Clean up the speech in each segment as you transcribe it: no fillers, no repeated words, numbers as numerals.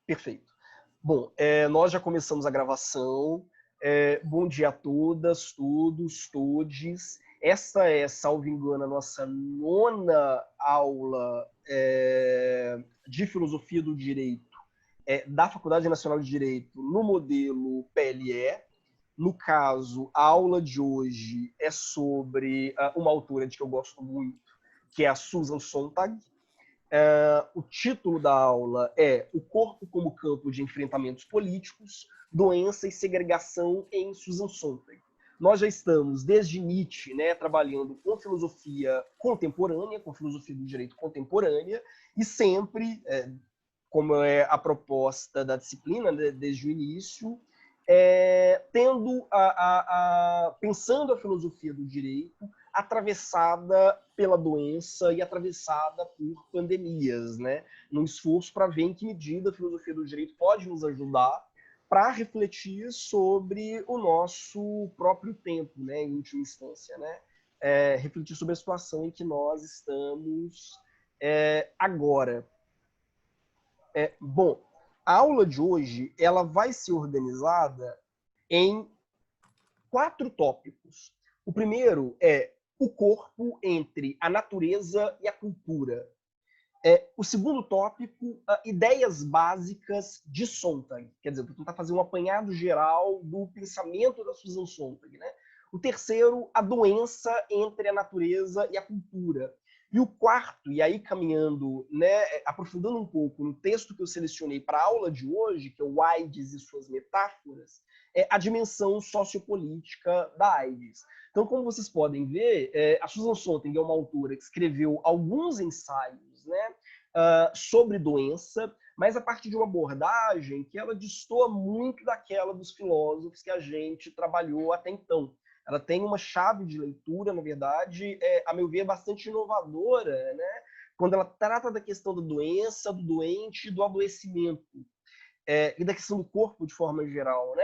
Perfeito. Bom, nós já começamos a gravação. Bom dia a todas, todos, todes. Esta é, salvo engano, a nossa nona aula de Filosofia do Direito da Faculdade Nacional de Direito no modelo PLE. No caso, a aula de hoje é sobre uma autora de que eu gosto muito, que é a Susan Sontag. O título da aula é O Corpo como Campo de Enfrentamentos Políticos, Doença e Segregação em Susan Sontag. Nós já estamos, desde Nietzsche, trabalhando com filosofia contemporânea, com filosofia do direito contemporânea, e sempre, como é a proposta da disciplina, desde o início, pensando a filosofia do direito atravessada pela doença e atravessada por pandemias, num esforço para ver em que medida a filosofia do direito pode nos ajudar para refletir sobre o nosso próprio tempo, em última instância, refletir sobre a situação em que nós estamos agora. Bom, a aula de hoje ela vai ser organizada em 4 tópicos. O primeiro é o corpo entre a natureza e a cultura. O segundo tópico, ideias básicas de Sontag. Quer dizer, vou tentar fazer um apanhado geral do pensamento da Susan Sontag. O terceiro, a doença entre a natureza e a cultura. E o quarto, e aí caminhando, aprofundando um pouco no texto que eu selecionei para a aula de hoje, que é o AIDS e suas metáforas, é a dimensão sociopolítica da AIDS. Então, como vocês podem ver, a Susan Sontag é uma autora que escreveu alguns ensaios sobre doença, mas a partir de uma abordagem que ela destoa muito daquela dos filósofos que a gente trabalhou até então. Ela tem uma chave de leitura, na verdade, a meu ver, bastante inovadora, quando ela trata da questão da doença, do doente e do adoecimento, e da questão do corpo de forma geral,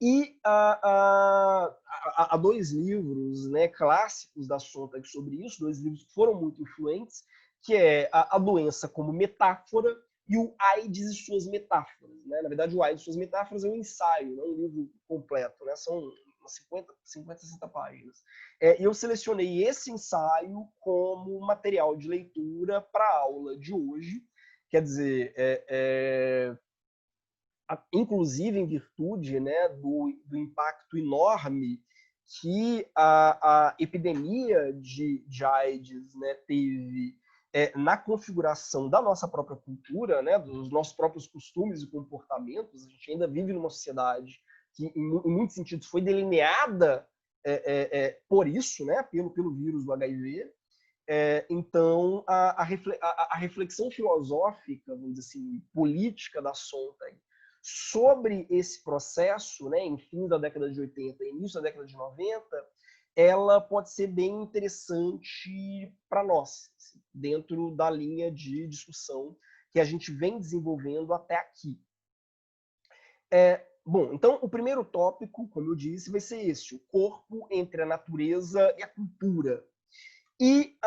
e há 2 livros clássicos da Sontag sobre isso, 2 livros que foram muito influentes, que é a doença como metáfora e o AIDS e suas metáforas. Na verdade, o AIDS e suas metáforas é um ensaio, não um livro completo, são 50, 60 páginas. E eu selecionei esse ensaio como material de leitura para a aula de hoje. Quer dizer, inclusive em virtude do impacto enorme que a epidemia de AIDS teve na configuração da nossa própria cultura, dos nossos próprios costumes e comportamentos. A gente ainda vive numa sociedade que, em muitos sentidos, foi delineada por isso, pelo vírus do HIV. Então, a reflexão filosófica, vamos dizer assim, política da Sontag sobre esse processo, em fim da década de 80 e início da década de 90, ela pode ser bem interessante para nós, assim, dentro da linha de discussão que a gente vem desenvolvendo até aqui. Bom, então o primeiro tópico, como eu disse, vai ser esse, o corpo entre a natureza e a cultura. E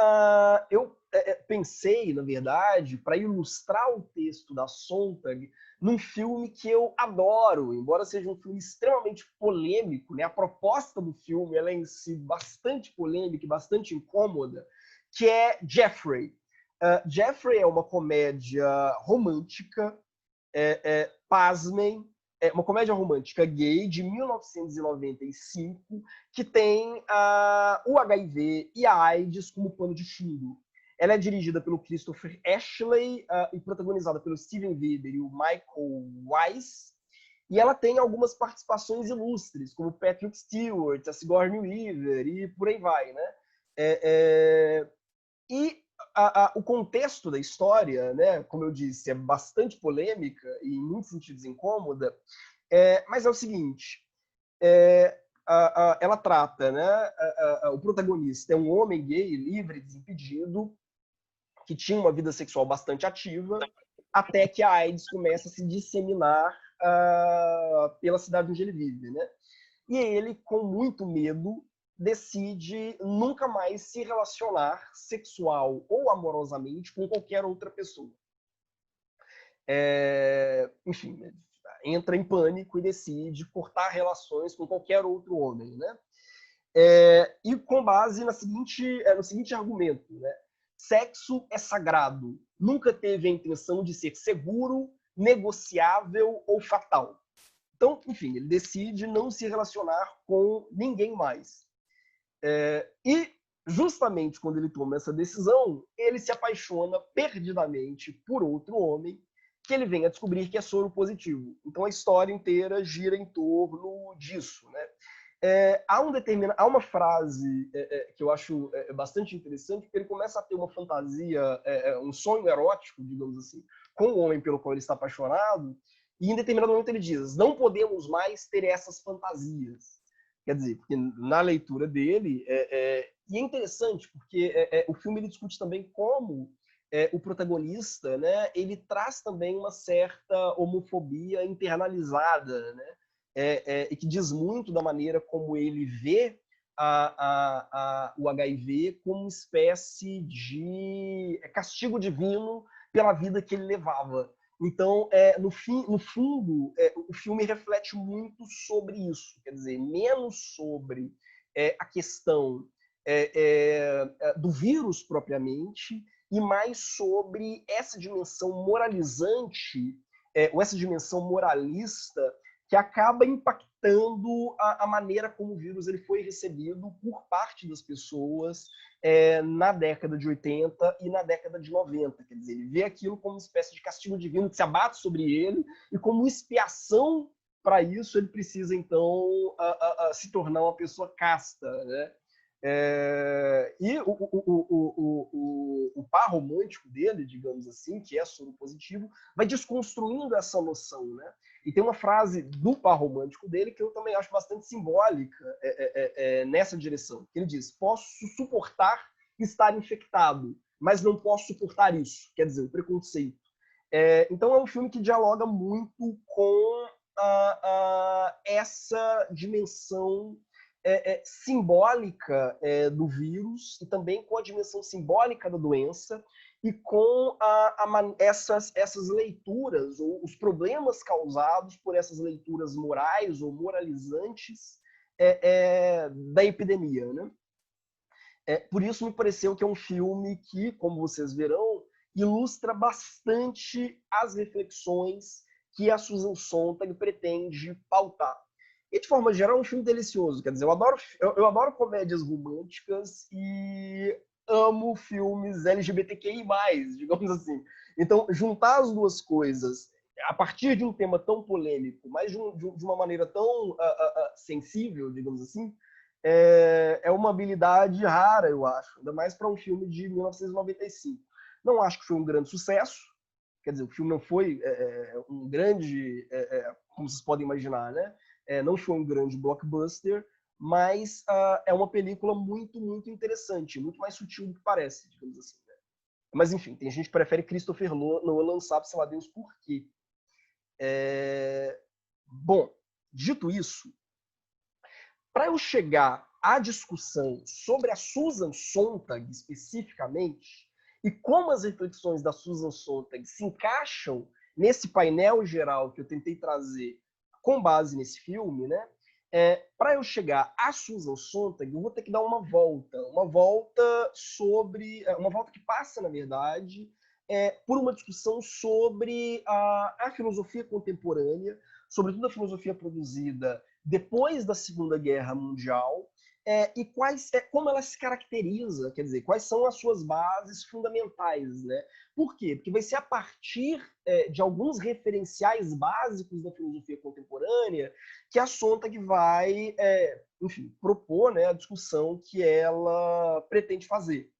eu pensei, na verdade, para ilustrar o texto da Sontag, num filme que eu adoro, embora seja um filme extremamente polêmico, a proposta do filme ela é em si bastante polêmica e bastante incômoda, que é Jeffrey. Jeffrey é uma comédia romântica, pasmem, uma comédia romântica gay de 1995, que tem o HIV e a AIDS como pano de fundo. Ela é dirigida pelo Christopher Ashley e protagonizada pelo Steven Weber e o Michael Weiss. E ela tem algumas participações ilustres, como Patrick Stewart, a Sigourney Weaver e por aí vai. E o contexto da história, como eu disse, é bastante polêmica e em muitos sentidos incômoda, mas é o seguinte, ela trata, o protagonista é um homem gay, livre, desimpedido, que tinha uma vida sexual bastante ativa, até que a AIDS começa a se disseminar pela cidade onde ele vive. E ele, com muito medo, decide nunca mais se relacionar sexual ou amorosamente com qualquer outra pessoa. enfim, entra em pânico e decide cortar relações com qualquer outro homem, né? E com base no seguinte argumento, né? Sexo é sagrado, nunca teve a intenção de ser seguro, negociável ou fatal. Então, enfim, ele decide não se relacionar com ninguém mais. E justamente quando ele toma essa decisão, ele se apaixona perdidamente por outro homem que ele vem a descobrir que é soro positivo. Então a história inteira gira em torno disso, né? Há uma frase que eu acho bastante interessante, porque ele começa a ter uma fantasia, um sonho erótico, digamos assim, com o homem pelo qual ele está apaixonado, e em determinado momento ele diz: não podemos mais ter essas fantasias. Quer dizer, porque na leitura dele, e é interessante, porque o filme ele discute também como o protagonista, né, ele traz também uma certa homofobia internalizada, né, e que diz muito da maneira como ele vê o HIV como uma espécie de castigo divino pela vida que ele levava. Então, no fundo, o filme reflete muito sobre isso, quer dizer, menos sobre a questão do vírus propriamente, e mais sobre essa dimensão moralizante, ou essa dimensão moralista, que acaba impactando a maneira como o vírus ele foi recebido por parte das pessoas na década de 80 e na década de 90. Quer dizer, ele vê aquilo como uma espécie de castigo divino que se abate sobre ele, e como expiação para isso ele precisa, então, se tornar uma pessoa casta, né? E o par romântico dele, digamos assim, que é soro positivo, vai desconstruindo essa noção, né? E tem uma frase do par romântico dele que eu também acho bastante simbólica nessa direção. Ele diz: posso suportar estar infectado, mas não posso suportar isso. Quer dizer, o preconceito. Então é um filme que dialoga muito com essa dimensão simbólica do vírus, e também com a dimensão simbólica da doença, e com essas leituras, ou os problemas causados por essas leituras morais ou moralizantes da epidemia, né? Por isso me pareceu que é um filme que, como vocês verão, ilustra bastante as reflexões que a Susan Sontag pretende pautar. E, de forma geral, é um filme delicioso. Quer dizer, eu adoro comédias românticas e amo filmes LGBTQI+, digamos assim. Então, juntar as duas coisas a partir de um tema tão polêmico, mas de uma maneira tão sensível, digamos assim, uma habilidade rara, eu acho. Ainda mais para um filme de 1995. Não acho que foi um grande sucesso. Quer dizer, o filme não foi um grande, como vocês podem imaginar, né? Não foi um grande blockbuster, mas é uma película muito, muito interessante, muito mais sutil do que parece, digamos assim. Né? Mas, enfim, tem gente que prefere Christopher Nolan, sabe-se lá Deus por quê. Bom, dito isso, para eu chegar à discussão sobre a Susan Sontag especificamente, e como as reflexões da Susan Sontag se encaixam nesse painel geral que eu tentei trazer com base nesse filme, né? Para eu chegar à Susan Sontag, eu vou ter que dar uma volta que passa, na verdade, por uma discussão sobre a filosofia contemporânea, sobretudo a filosofia produzida depois da Segunda Guerra Mundial, e como ela se caracteriza, quer dizer, quais são as suas bases fundamentais, né? Por quê? Porque vai ser a partir de alguns referenciais básicos da filosofia contemporânea que a Sontag vai, enfim, propor, né, a discussão que ela pretende fazer.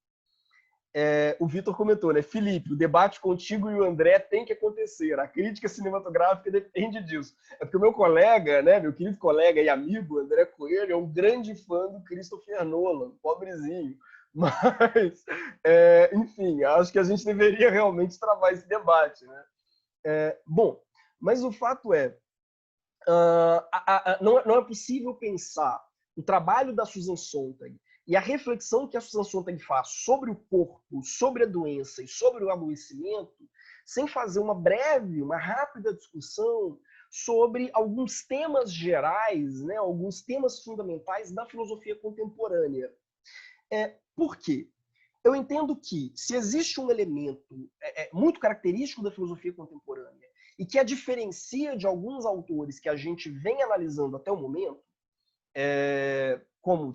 O Vitor comentou, né? Felipe, o debate contigo e o André tem que acontecer. A crítica cinematográfica depende disso. É porque o meu colega, né, meu querido colega e amigo, André Coelho, é um grande fã do Christopher Nolan, pobrezinho. Mas, enfim, acho que a gente deveria realmente travar esse debate, né? Bom, mas o fato não é possível pensar o trabalho da Susan Sontag e a reflexão que a Susan Sontag faz sobre o corpo, sobre a doença e sobre o adoecimento sem fazer uma rápida discussão sobre alguns temas gerais, né, alguns temas fundamentais da filosofia contemporânea. Por quê? Eu entendo que, se existe um elemento muito característico da filosofia contemporânea e que a diferencia de alguns autores que a gente vem analisando até o momento, como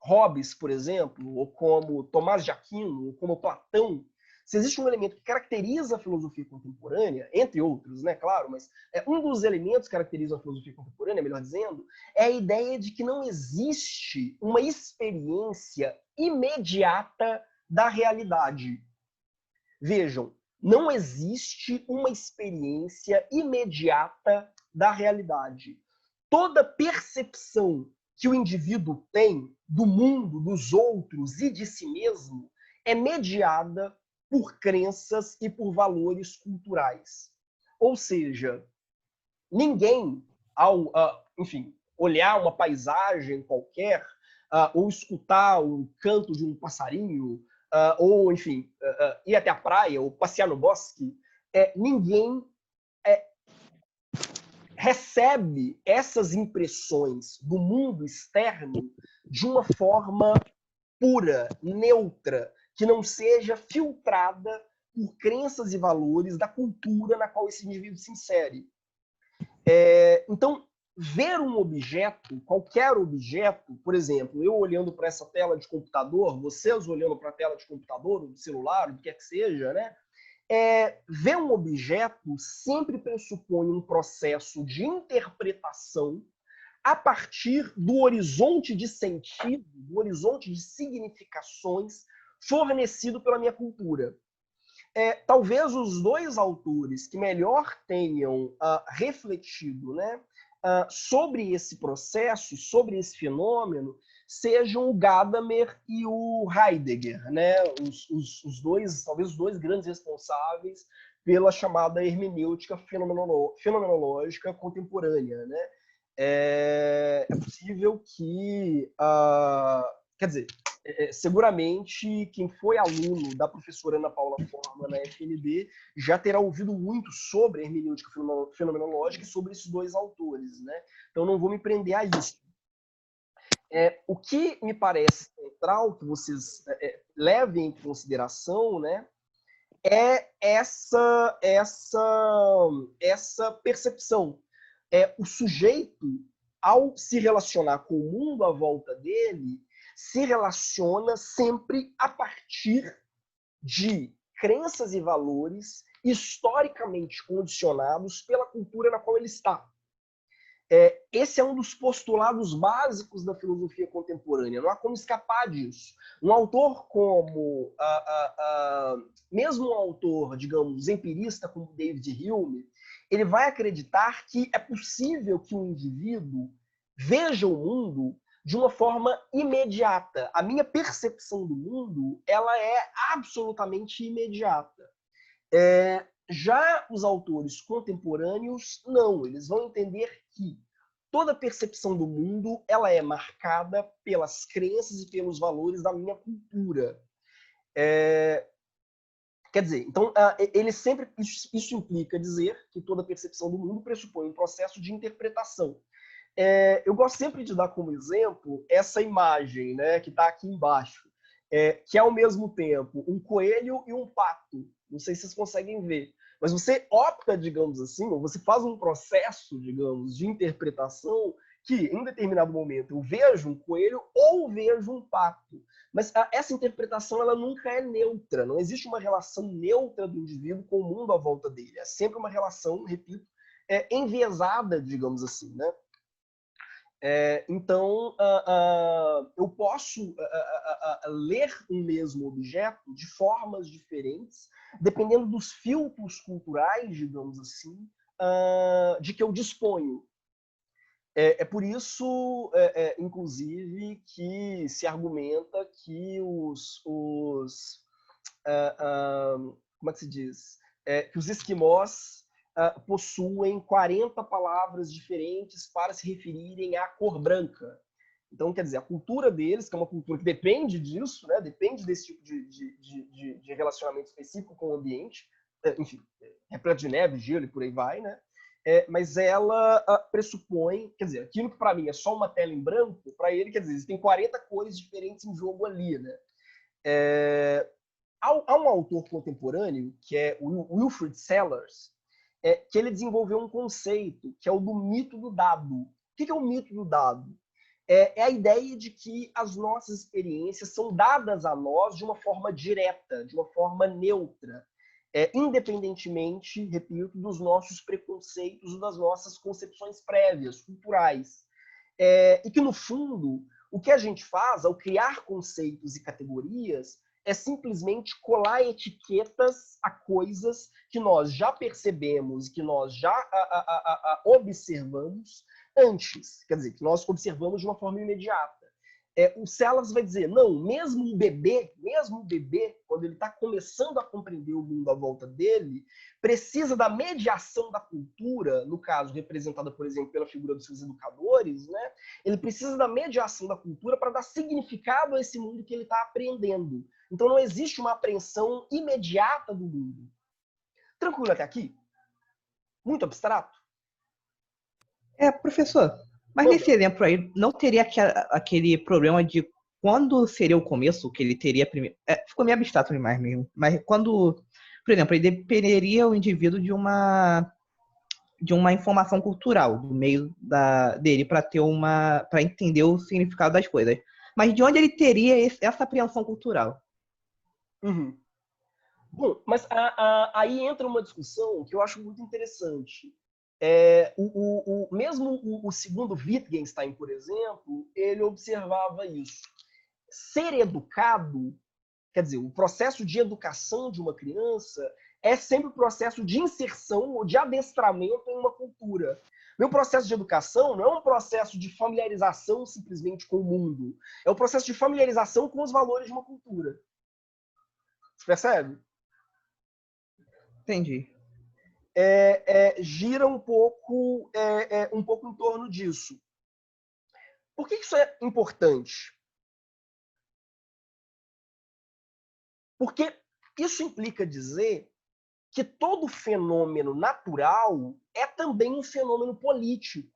Hobbes, por exemplo, ou como Tomás de Aquino, ou como Platão, se existe um elemento que caracteriza a filosofia contemporânea, entre outros, né, claro, mas um dos elementos que caracterizam a filosofia contemporânea, melhor dizendo, é a ideia de que não existe uma experiência imediata da realidade. Vejam, não existe uma experiência imediata da realidade. Toda percepção que o indivíduo tem do mundo, dos outros e de si mesmo é mediada por crenças e por valores culturais. Ou seja, ninguém, ao, enfim, olhar uma paisagem qualquer, ou escutar o canto de um passarinho, ou, enfim, ir até a praia, ou passear no bosque, ninguém recebe essas impressões do mundo externo de uma forma pura, neutra, que não seja filtrada por crenças e valores da cultura na qual esse indivíduo se insere. Então, ver um objeto, qualquer objeto, por exemplo, eu olhando para essa tela de computador, vocês olhando para a tela de computador, ou de celular, o que quer que seja, né? Ver um objeto sempre pressupõe um processo de interpretação a partir do horizonte de sentido, do horizonte de significações fornecido pela minha cultura. Talvez os dois autores que melhor tenham refletido, né, sobre esse processo, sobre esse fenômeno, sejam o Gadamer e o Heidegger, né, os dois, talvez os dois grandes responsáveis pela chamada hermenêutica fenomenológica contemporânea, né? É possível que, quer dizer, seguramente quem foi aluno da professora Ana Paula Forma na FNB já terá ouvido muito sobre a hermenêutica fenomenológica e sobre esses dois autores, né? Então não vou me prender a isso. O que me parece central, que vocês levem em consideração, né, é essa percepção. O sujeito, ao se relacionar com o mundo à volta dele, se relaciona sempre a partir de crenças e valores historicamente condicionados pela cultura na qual ele está. Esse é um dos postulados básicos da filosofia contemporânea. Não há como escapar disso. Um autor como, mesmo um autor, digamos, empirista como David Hume, ele vai acreditar que é possível que um indivíduo veja o mundo de uma forma imediata. A minha percepção do mundo, ela é absolutamente imediata. Já os autores contemporâneos, não. Eles vão entender que toda percepção do mundo ela é marcada pelas crenças e pelos valores da minha cultura. Quer dizer, então, ele sempre, isso implica dizer que toda percepção do mundo pressupõe um processo de interpretação. Eu gosto sempre de dar como exemplo essa imagem, né, que está aqui embaixo, que é ao mesmo tempo um coelho e um pato. Não sei se vocês conseguem ver. Mas você opta, digamos assim, ou você faz um processo, digamos, de interpretação que, em determinado momento, eu vejo um coelho ou vejo um pato. Mas essa interpretação ela nunca é neutra. Não existe uma relação neutra do indivíduo com o mundo à volta dele. É sempre uma relação, repito, enviesada, digamos assim, né? Então, eu posso ler um mesmo objeto de formas diferentes, dependendo dos filtros culturais, digamos assim, de que eu disponho. Por isso, inclusive, que se argumenta que como é que se diz? Que os esquimós possuem 40 palavras diferentes para se referirem à cor branca. Então, quer dizer, a cultura deles, que é uma cultura que depende disso, né, depende desse tipo de relacionamento específico com o ambiente, enfim, repleto de neve, gelo e por aí vai, né? Mas ela pressupõe, quer dizer, aquilo que para mim é só uma tela em branco, para ele, quer dizer, existem 40 cores diferentes em jogo ali, né? Há um autor contemporâneo, que é o Wilfrid Sellars, que ele desenvolveu um conceito, que é o do mito do dado. O que é o mito do dado? É a ideia de que as nossas experiências são dadas a nós de uma forma direta, de uma forma neutra, independentemente, repito, dos nossos preconceitos, das nossas concepções prévias, culturais. E que, no fundo, o que a gente faz ao criar conceitos e categorias é simplesmente colar etiquetas a coisas que nós já percebemos, que nós já observamos antes, quer dizer, que nós observamos de uma forma imediata. O Sellars vai dizer, não, mesmo um bebê, quando ele está começando a compreender o mundo à volta dele, precisa da mediação da cultura, no caso, representada, por exemplo, pela figura dos seus educadores, né? Ele precisa da mediação da cultura para dar significado a esse mundo que ele está aprendendo. Então não existe uma apreensão imediata do mundo. Tranquilo até aqui? Muito abstrato? Professor, mas nesse exemplo aí, não teria aquele problema de quando seria o começo, que ele teria primeiro... ficou meio abstrato demais mesmo. Mas quando, por exemplo, ele dependeria o indivíduo de uma informação cultural do meio dele para entender o significado das coisas. Mas de onde ele teria essa apreensão cultural? Uhum. Bom, mas aí entra uma discussão que eu acho muito interessante. Mesmo o segundo Wittgenstein, por exemplo, ele observava isso. Ser educado, quer dizer, o processo de educação de uma criança é sempre o processo de inserção ou de adestramento em uma cultura. Meu processo de educação não é um processo de familiarização simplesmente com o mundo. É um processo de familiarização com os valores de uma cultura. Você percebe? Entendi. Gira um pouco em torno disso. Por que isso é importante? Porque isso implica dizer que todo fenômeno natural é também um fenômeno político.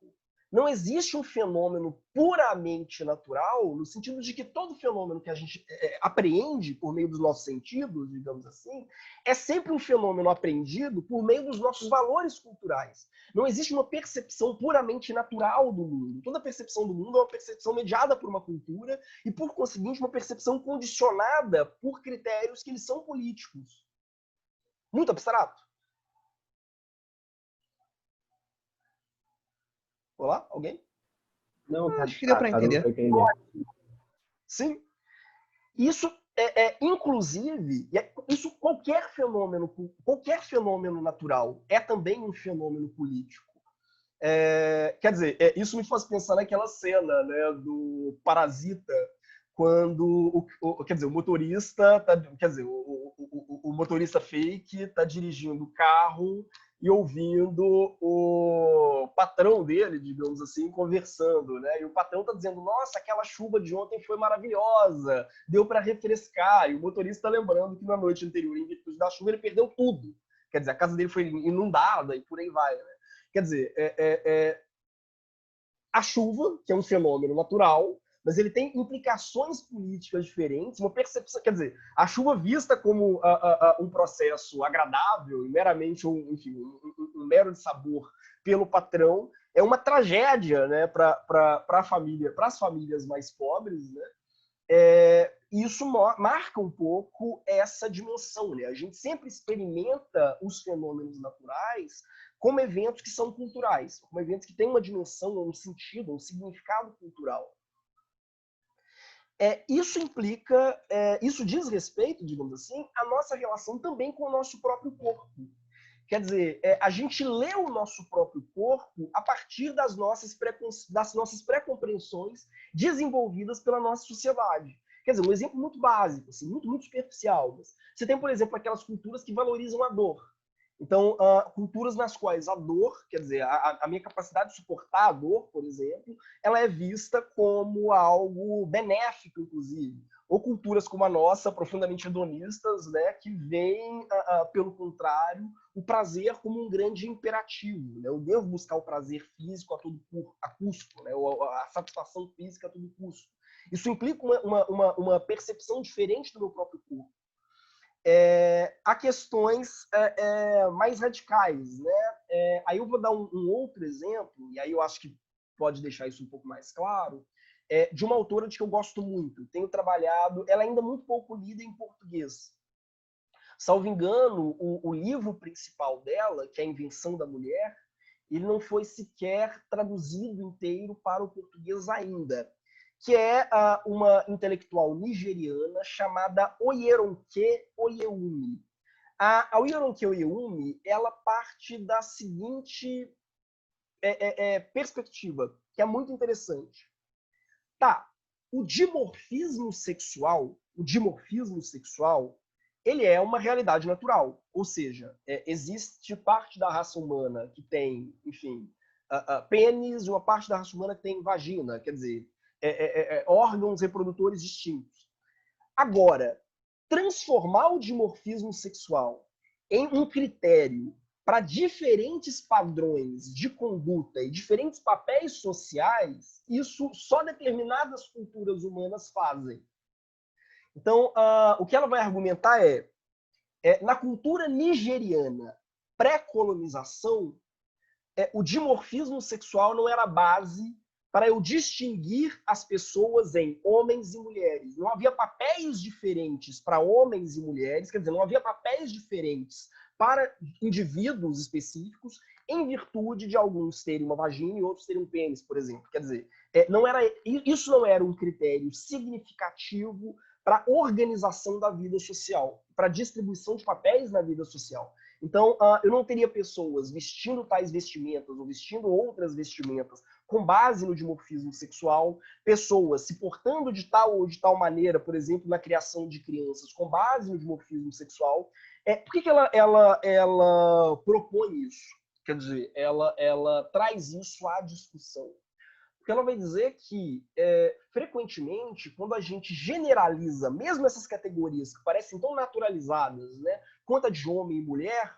Não existe um fenômeno puramente natural, no sentido de que todo fenômeno que a gente apreende por meio dos nossos sentidos, digamos assim, é sempre um fenômeno apreendido por meio dos nossos valores culturais. Não existe uma percepção puramente natural do mundo. Toda percepção do mundo é uma percepção mediada por uma cultura e, por conseguinte, uma percepção condicionada por critérios que eles são políticos. Muito abstrato? Olá? Alguém? Não, Acho que deu para entender. Sim. Isso inclusive, isso qualquer fenômeno natural é também um fenômeno político. Quer dizer, isso me faz pensar naquela cena, né, do Parasita, quando quer dizer, o motorista o motorista fake está dirigindo o carro e ouvindo o patrão dele, digamos assim, conversando, né? E o patrão está dizendo, nossa, aquela chuva de ontem foi maravilhosa, deu para refrescar. E o motorista está lembrando que na noite anterior, em virtude da chuva, ele perdeu tudo. Quer dizer, a casa dele foi inundada e por aí vai, né? Quer dizer, a chuva, que é um fenômeno natural, mas ele tem implicações políticas diferentes, uma percepção, quer dizer, a chuva vista como um processo agradável e meramente um mero de sabor pelo patrão, é uma tragédia, né, para as famílias mais pobres, né? Isso marca um pouco essa dimensão, né? A gente sempre experimenta os fenômenos naturais como eventos que são culturais, como eventos que têm uma dimensão, um sentido, um significado cultural. Isso diz respeito, digamos assim, à nossa relação também com o nosso próprio corpo. Quer dizer, a gente lê o nosso próprio corpo a partir das nossas pré-compreensões desenvolvidas pela nossa sociedade. Quer dizer, um exemplo muito básico, assim, muito, muito superficial. Mas você tem, por exemplo, aquelas culturas que valorizam a dor. Então, culturas nas quais a dor, quer dizer, a minha capacidade de suportar a dor, por exemplo, ela é vista como algo benéfico, inclusive. ou culturas como a nossa, profundamente hedonistas, né, que veem, pelo contrário, o prazer como um grande imperativo. Né? Eu devo buscar o prazer físico a custo, né? A satisfação física a todo custo. Isso implica uma percepção diferente do meu próprio corpo. Há questões mais radicais. Né? Aí eu vou dar um outro exemplo, e aí eu acho que pode deixar isso um pouco mais claro, de uma autora de que eu gosto muito. Tenho trabalhado, ela é ainda muito pouco lida em português. Salvo engano, o livro principal dela, que é A Invenção da Mulher, ele não foi sequer traduzido inteiro para o português ainda, que é uma intelectual nigeriana chamada Oyeronke Oyewumi. A Oyeronke Oyewumi, ela parte da seguinte perspectiva, que é muito interessante. Tá, o dimorfismo sexual, ele é uma realidade natural. Ou seja, existe parte da raça humana que tem, enfim, pênis e uma parte da raça humana que tem vagina, quer dizer, órgãos reprodutores distintos. Agora, transformar o dimorfismo sexual em um critério para diferentes padrões de conduta e diferentes papéis sociais, isso só determinadas culturas humanas fazem. Então, o que ela vai argumentar na cultura nigeriana pré-colonização, o dimorfismo sexual não era base para eu distinguir as pessoas em homens e mulheres. Não havia papéis diferentes para homens e mulheres, quer dizer, não havia papéis diferentes para indivíduos específicos em virtude de alguns terem uma vagina e outros terem um pênis, por exemplo. Quer dizer, isso não era um critério significativo para a organização da vida social, para a distribuição de papéis na vida social. Então, eu não teria pessoas vestindo tais vestimentas ou vestindo outras vestimentas com base no dimorfismo sexual, pessoas se portando de tal ou de tal maneira, por exemplo, na criação de crianças com base no dimorfismo sexual. Por que ela propõe isso? Quer dizer, ela traz isso à discussão. Porque ela vai dizer que, frequentemente, quando a gente generaliza mesmo essas categorias que parecem tão naturalizadas, né, quanto a de homem e mulher,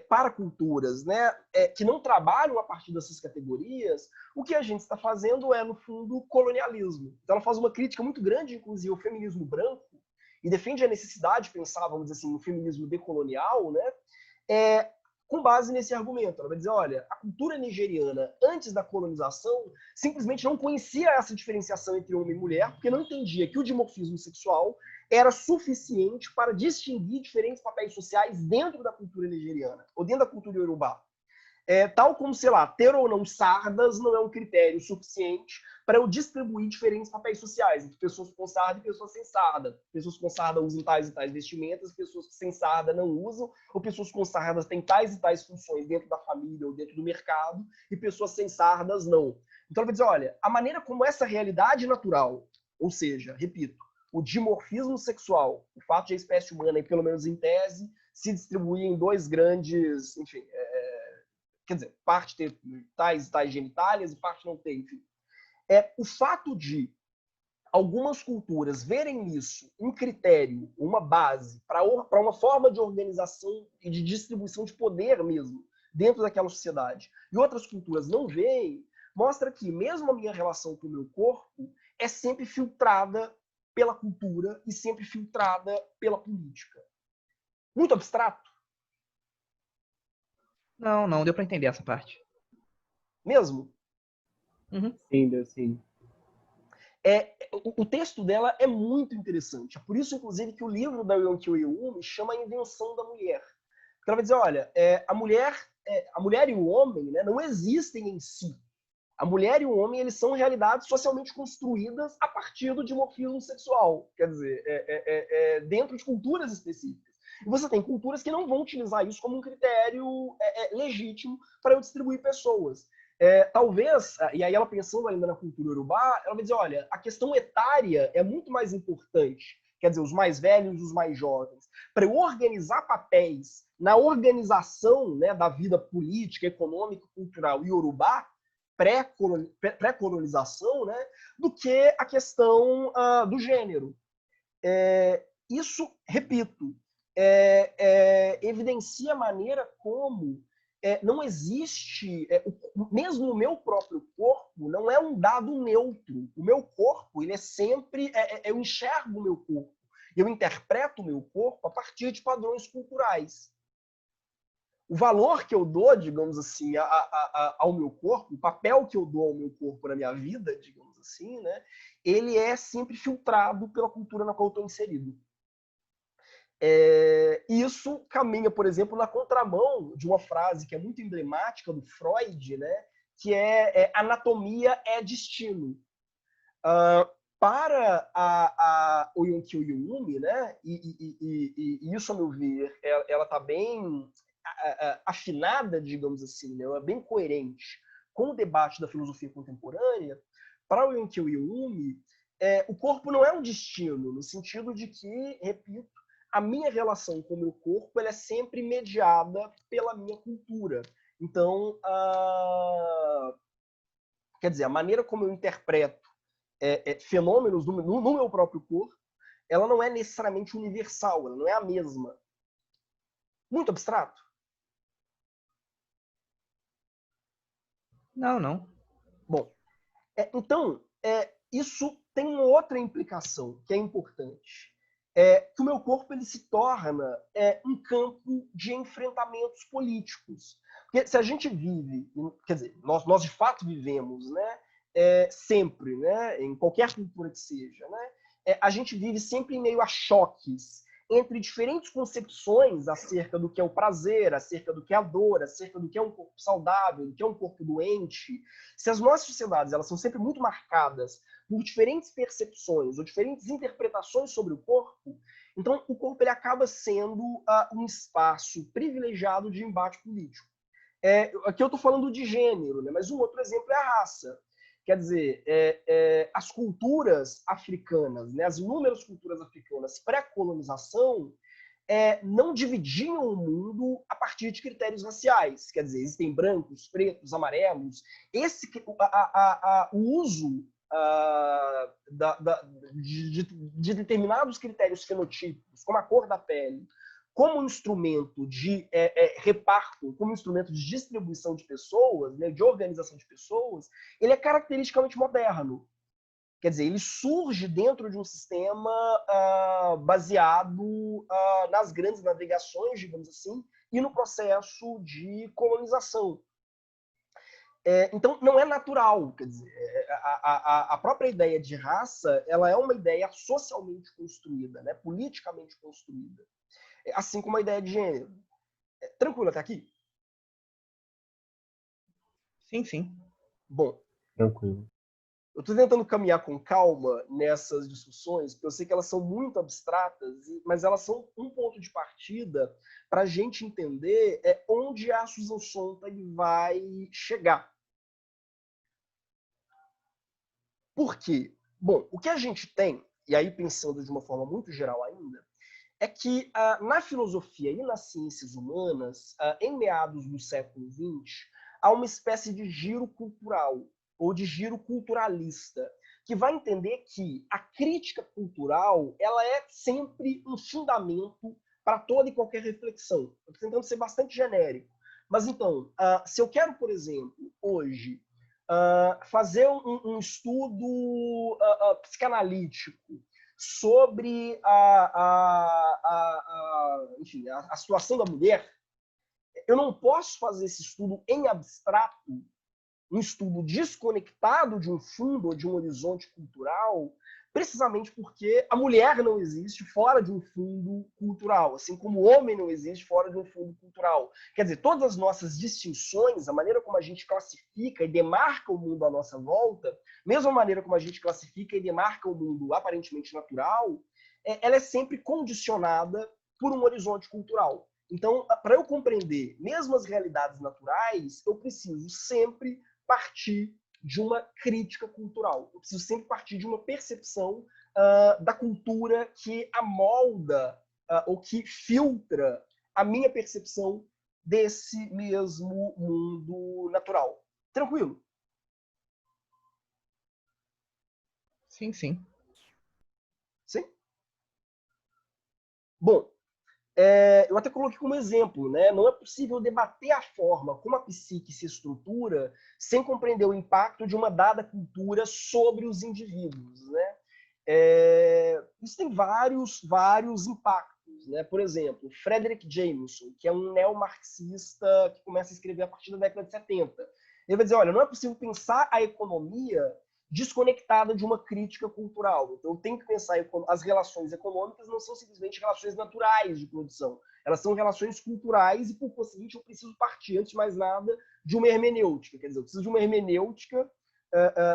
para culturas, né, que não trabalham a partir dessas categorias, o que a gente está fazendo no fundo, colonialismo. Então ela faz uma crítica muito grande, inclusive, ao feminismo branco, e defende a necessidade de pensar, vamos dizer assim, no feminismo decolonial, né, com base nesse argumento. Ela vai dizer, olha, a cultura nigeriana, antes da colonização, simplesmente não conhecia essa diferenciação entre homem e mulher, porque não entendia que o dimorfismo sexual era suficiente para distinguir diferentes papéis sociais dentro da cultura nigeriana, ou dentro da cultura iorubá. Tal como, sei lá, ter ou não sardas não é um critério suficiente para eu distribuir diferentes papéis sociais entre pessoas com sarda e pessoas sem sarda. Pessoas com sarda usam tais e tais vestimentas, pessoas sem sarda não usam, ou pessoas com sardas têm tais e tais funções dentro da família ou dentro do mercado, e pessoas sem sardas não. Então, ele vai dizer, olha, a maneira como essa realidade natural, ou seja, repito, o dimorfismo sexual, o fato de a espécie humana, pelo menos em tese, se distribuir em dois grandes, enfim, quer dizer, parte ter tais e tais genitálias e parte não ter, enfim. O fato de algumas culturas verem nisso um critério, uma base para uma forma de organização e de distribuição de poder mesmo dentro daquela sociedade, e outras culturas não veem, mostra que mesmo a minha relação com o meu corpo é sempre filtrada pela cultura e sempre filtrada pela política. Muito abstrato? Não deu para entender essa parte. Mesmo? Uhum. Sim, deu sim. O texto dela é muito interessante. É por isso, inclusive, que o livro da Oyeronke Oyewumi chama A Invenção da Mulher. Porque ela vai dizer, olha, a mulher e o homem, né, não existem em si. A mulher e o homem, eles são realidades socialmente construídas a partir do dimorfismo sexual. Quer dizer, dentro de culturas específicas. E você tem culturas que não vão utilizar isso como um critério legítimo para eu distribuir pessoas. Talvez, e aí ela pensando ainda na cultura urubá, ela vai dizer, olha, a questão etária é muito mais importante, quer dizer, os mais velhos, os mais jovens, para eu organizar papéis na organização, né, da vida política, econômica, cultural iorubá, pré-colonização, né, do que a questão do gênero. Isso, repito, evidencia a maneira como não existe, mesmo o meu próprio corpo não é um dado neutro. O meu corpo, ele é sempre, eu enxergo o meu corpo, eu interpreto o meu corpo a partir de padrões culturais. O valor que eu dou, digamos assim, ao meu corpo, o papel que eu dou ao meu corpo na minha vida, digamos assim, né, ele é sempre filtrado pela cultura na qual eu estou inserido. Isso caminha, por exemplo, na contramão de uma frase que é muito emblemática do Freud, né, que anatomia é destino. Para o Yukio Yumi, né, e isso, a meu ver, ela está bem afinada, digamos assim, né, ela é bem coerente com o debate da filosofia contemporânea. Para o Yukio Yumi, o corpo não é um destino, no sentido de que, repito, a minha relação com o meu corpo ela é sempre mediada pela minha cultura. Então, quer dizer, a maneira como eu interpreto fenômenos no meu próprio corpo, ela não é necessariamente universal, ela não é a mesma. Muito abstrato? Não, não. Bom, então, isso tem uma outra implicação que é importante. Que o meu corpo ele se torna um campo de enfrentamentos políticos. Porque se a gente vive, quer dizer, nós de fato vivemos, né, sempre, né, em qualquer cultura que seja, né, a gente vive sempre em meio a choques entre diferentes concepções acerca do que é o prazer, acerca do que é a dor, acerca do que é um corpo saudável, do que é um corpo doente. Se as nossas sociedades elas são sempre muito marcadas por diferentes percepções ou diferentes interpretações sobre o corpo, então o corpo ele acaba sendo um espaço privilegiado de embate político. Aqui eu estou falando de gênero, né? Mas um outro exemplo é a raça. Quer dizer, as culturas africanas, né? As inúmeras culturas africanas pré-colonização, não dividiam o mundo a partir de critérios raciais. Quer dizer, existem brancos, pretos, amarelos. O uso de determinados critérios fenotípicos, como a cor da pele, como instrumento de reparto, como instrumento de distribuição de pessoas, né, de organização de pessoas, ele é caracteristicamente moderno. Quer dizer, ele surge dentro de um sistema baseado nas grandes navegações, digamos assim, e no processo de colonização. Então, não é natural. Quer dizer, a própria ideia de raça ela é uma ideia socialmente construída, né, politicamente construída. Assim como a ideia de gênero. Tranquilo até aqui? Sim, sim. Bom, Tranquilo. eu estou tentando caminhar com calma nessas discussões, porque eu sei que elas são muito abstratas, mas elas são um ponto de partida para a gente entender onde a Susan Sontag vai chegar. Por quê? Bom, o que a gente tem, e aí pensando de uma forma muito geral ainda, é que na filosofia e nas ciências humanas, em meados do século XX, há uma espécie de giro cultural, ou de giro culturalista, que vai entender que a crítica cultural ela é sempre um fundamento para toda e qualquer reflexão. Estou tentando ser bastante genérico. Mas então, se eu quero, por exemplo, hoje, fazer um estudo psicanalítico sobre enfim, a situação da mulher, eu não posso fazer esse estudo em abstrato, um estudo desconectado de um fundo ou de um horizonte cultural, precisamente porque a mulher não existe fora de um fundo cultural, assim como o homem não existe fora de um fundo cultural. Quer dizer, todas as nossas distinções, a maneira como a gente classifica e demarca o mundo à nossa volta, mesmo a maneira como a gente classifica e demarca o mundo aparentemente natural, ela é sempre condicionada por um horizonte cultural. Então, para eu compreender mesmo as realidades naturais, eu preciso sempre partir de uma crítica cultural. Eu preciso sempre partir de uma percepção da cultura que amolda ou que filtra a minha percepção desse mesmo mundo natural. Tranquilo? Sim, sim. Sim? Bom, eu até coloquei como exemplo, né? Não é possível debater a forma como a psique se estrutura sem compreender o impacto de uma dada cultura sobre os indivíduos, né? Isso tem vários impactos, né? Por exemplo, Frederick Jameson, que é um neomarxista que começa a escrever a partir da década de 70. Ele vai dizer, olha, não é possível pensar a economia desconectada de uma crítica cultural. Então, eu tenho que pensar as relações econômicas não são simplesmente relações naturais de produção. Elas são relações culturais e, por conseguinte, eu preciso partir, antes de mais nada, de uma hermenêutica. Quer dizer, eu preciso de uma hermenêutica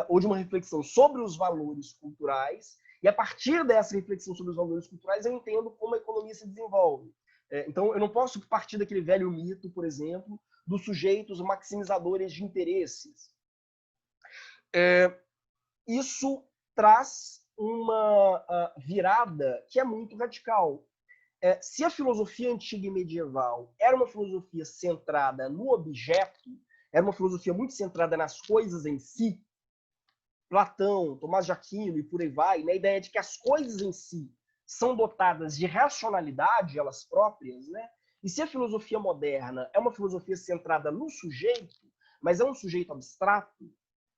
ou de uma reflexão sobre os valores culturais e, a partir dessa reflexão sobre os valores culturais, eu entendo como a economia se desenvolve. Então, eu não posso partir daquele velho mito, por exemplo, dos sujeitos maximizadores de interesses. Isso traz uma virada que é muito radical. Se a filosofia antiga e medieval era uma filosofia centrada no objeto, era uma filosofia muito centrada nas coisas em si, Platão, Tomás de Aquino e por aí vai, na ideia de que as coisas em si são dotadas de racionalidade, elas próprias, né? E se a filosofia moderna é uma filosofia centrada no sujeito, mas é um sujeito abstrato,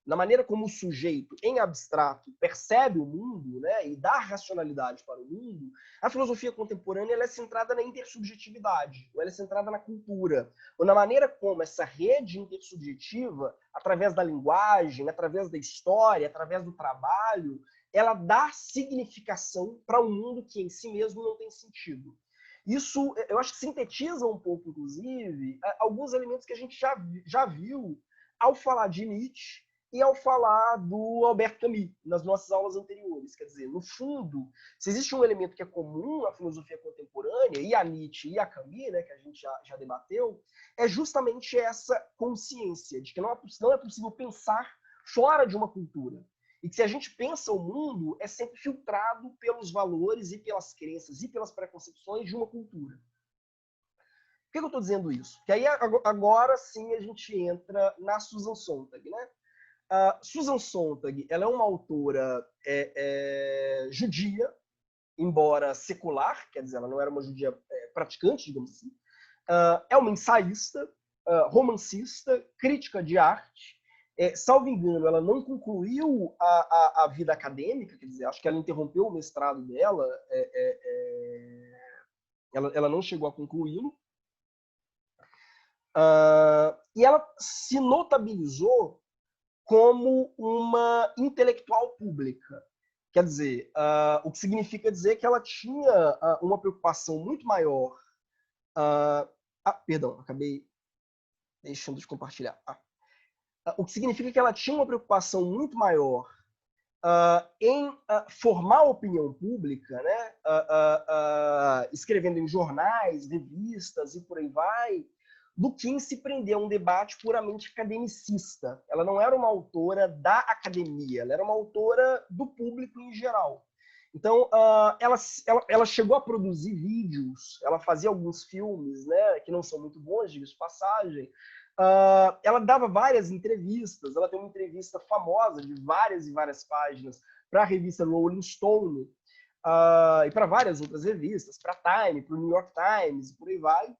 na maneira como o sujeito, em abstrato, percebe o mundo, né, e dá racionalidade para o mundo, a filosofia contemporânea ela é centrada na intersubjetividade, ou ela é centrada na cultura, ou na maneira como essa rede intersubjetiva, através da linguagem, através da história, através do trabalho, ela dá significação para um mundo que em si mesmo não tem sentido. Isso, eu acho que sintetiza um pouco, inclusive, alguns elementos que a gente já viu ao falar de Nietzsche e ao falar do Albert Camus nas nossas aulas anteriores. Quer dizer, no fundo, se existe um elemento que é comum à filosofia contemporânea, e a Nietzsche e a Camus, né, que a gente já debateu, é justamente essa consciência de que não é possível pensar fora de uma cultura. E que se a gente pensa o mundo, é sempre filtrado pelos valores e pelas crenças e pelas preconcepções de uma cultura. Por que eu estou dizendo isso? Porque aí agora sim a gente entra na Susan Sontag, né? Susan Sontag, ela é uma autora judia, embora secular, quer dizer, ela não era uma judia praticante, digamos assim. É uma ensaísta, romancista, crítica de arte. Salvo engano, ela não concluiu a vida acadêmica, quer dizer, acho que ela interrompeu o mestrado dela, ela não chegou a concluí-lo. E ela se notabilizou como uma intelectual pública. Quer dizer, o que significa dizer que ela tinha uma preocupação muito maior. Perdão, acabei deixando de compartilhar. O que significa que ela tinha uma preocupação muito maior em formar a opinião pública, né? Escrevendo em jornais, revistas e por aí vai, do que em se prender a um debate puramente academicista. Ela não era uma autora da academia, ela era uma autora do público em geral. Então, ela chegou a produzir vídeos, ela fazia alguns filmes, né, que não são muito bons, diga-se de passagem. Ela dava várias entrevistas, ela tem uma entrevista famosa de várias e várias páginas para a revista Rolling Stone e para várias outras revistas, para Time, para o New York Times, e por aí vai.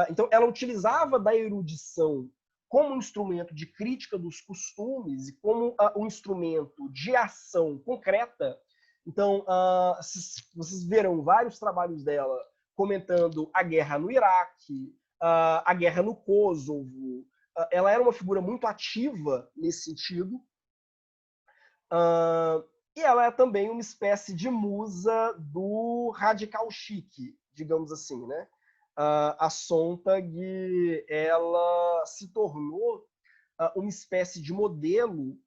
Então, ela utilizava da erudição como um instrumento de crítica dos costumes e como um instrumento de ação concreta. Então, vocês verão vários trabalhos dela comentando a guerra no Iraque, a guerra no Kosovo. Ela era uma figura muito ativa nesse sentido. E ela é também uma espécie de musa do radical chique, digamos assim, né? A Sontag, ela se tornou uma espécie de modelo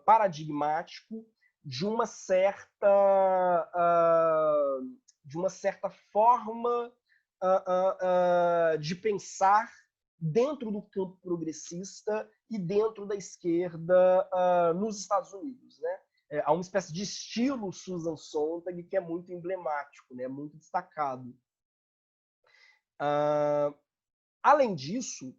paradigmático de uma certa forma de pensar dentro do campo progressista e dentro da esquerda nos Estados Unidos, né? Há uma espécie de estilo Susan Sontag que é muito emblemático, né? Muito destacado. Além disso,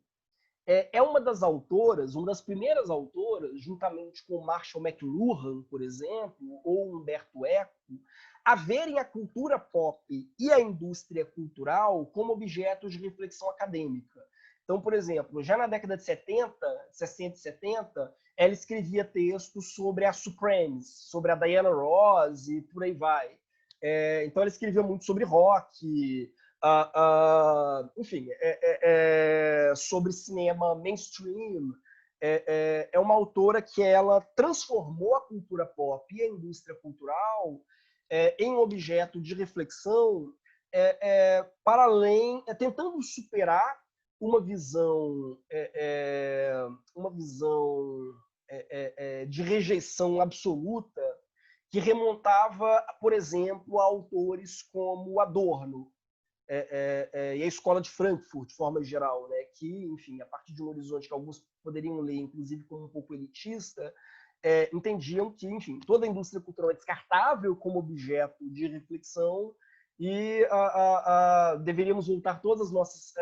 é uma das autoras, uma das primeiras autoras, juntamente com Marshall McLuhan, por exemplo, ou Humberto Eco, a verem a cultura pop e a indústria cultural como objetos de reflexão acadêmica. Então, por exemplo, já na década de 60 e 70, ela escrevia textos sobre a Supremes, sobre a Diana Ross e por aí vai. Então, ela escrevia muito sobre rock, enfim, sobre cinema mainstream. É uma autora que ela transformou a cultura pop e a indústria cultural em objeto de reflexão para além, tentando superar uma visão de rejeição absoluta que remontava, por exemplo, a autores como Adorno e a Escola de Frankfurt, de forma geral, né, que, enfim, a partir de um horizonte que alguns poderiam ler, inclusive como um pouco elitista, entendiam que, enfim, toda a indústria cultural é descartável como objeto de reflexão e deveríamos voltar todas as nossas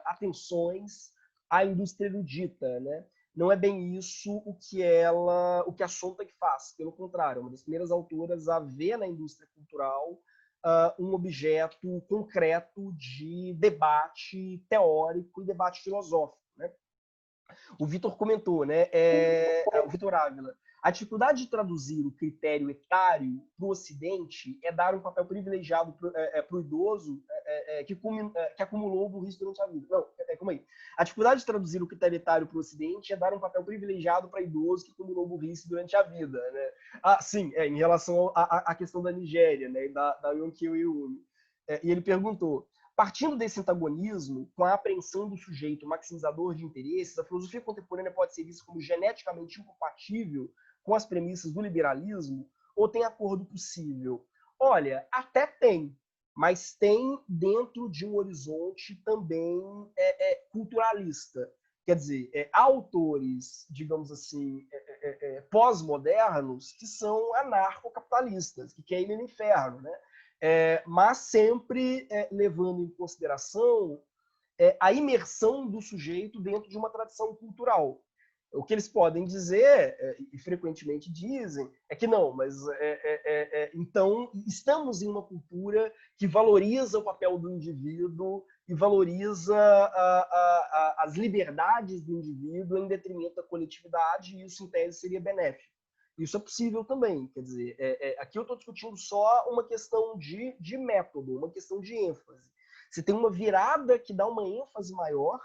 atenções à indústria erudita, né? Não é bem isso o que a Sontag faz, pelo contrário, é uma das primeiras autoras a ver na indústria cultural um objeto concreto de debate teórico e debate filosófico, né? O Vitor comentou, né? O Vitor Ávila. A dificuldade de traduzir o critério etário para o Ocidente é dar um papel privilegiado para o idoso que acumulou burrice durante a vida. Não, calma aí. A dificuldade de traduzir o critério etário para o Ocidente é dar um papel privilegiado para idoso que acumulou burrice durante a vida. Né? Sim, em relação à questão da Nigéria, né, da Yonkiel Iwumi. E ele perguntou, partindo desse antagonismo, com a apreensão do sujeito maximizador de interesses, a filosofia contemporânea pode ser vista como geneticamente incompatível com as premissas do liberalismo ou tem acordo possível? Olha, até tem, mas tem dentro de um horizonte também culturalista. Quer dizer, há autores, digamos assim, pós-modernos que são anarcocapitalistas, que querem ir no inferno, né? Mas sempre levando em consideração a imersão do sujeito dentro de uma tradição cultural. O que eles podem dizer, e frequentemente dizem, é que não, mas então estamos em uma cultura que valoriza o papel do indivíduo e valoriza as liberdades do indivíduo em detrimento da coletividade, e isso, em tese, seria benéfico. Isso é possível também, quer dizer, aqui eu estou discutindo só uma questão de método, uma questão de ênfase. Você tem uma virada que dá uma ênfase maior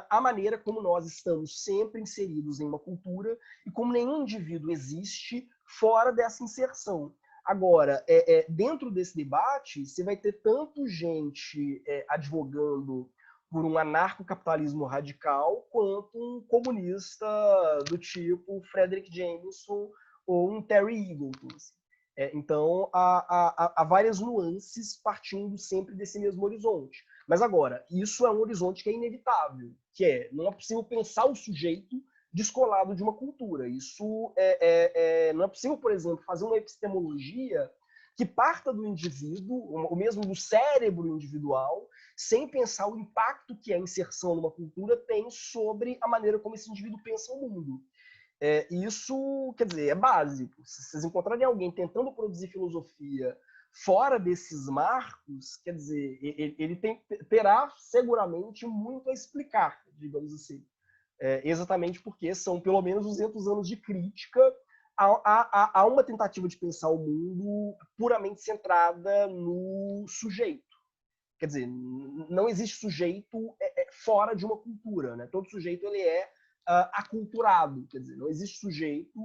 à maneira como nós estamos sempre inseridos em uma cultura e como nenhum indivíduo existe fora dessa inserção. Agora, dentro desse debate, você vai ter tanto gente advogando por um anarcocapitalismo radical, quanto um comunista do tipo Frederick Jameson ou um Terry Eagleton. Então, há várias nuances partindo sempre desse mesmo horizonte. Mas agora, isso é um horizonte que é inevitável, que não é possível pensar o sujeito descolado de uma cultura. Isso não é possível, por exemplo, fazer uma epistemologia que parta do indivíduo, ou mesmo do cérebro individual, sem pensar o impacto que a inserção numa cultura tem sobre a maneira como esse indivíduo pensa o mundo. Isso, quer dizer, é básico. Se vocês encontrarem alguém tentando produzir filosofia fora desses marcos, quer dizer, ele terá seguramente muito a explicar, digamos assim. Exatamente porque são pelo menos 200 anos de crítica a uma tentativa de pensar o mundo puramente centrada no sujeito. Quer dizer, não existe sujeito fora de uma cultura, né? Todo sujeito ele é aculturado, quer dizer, não existe sujeito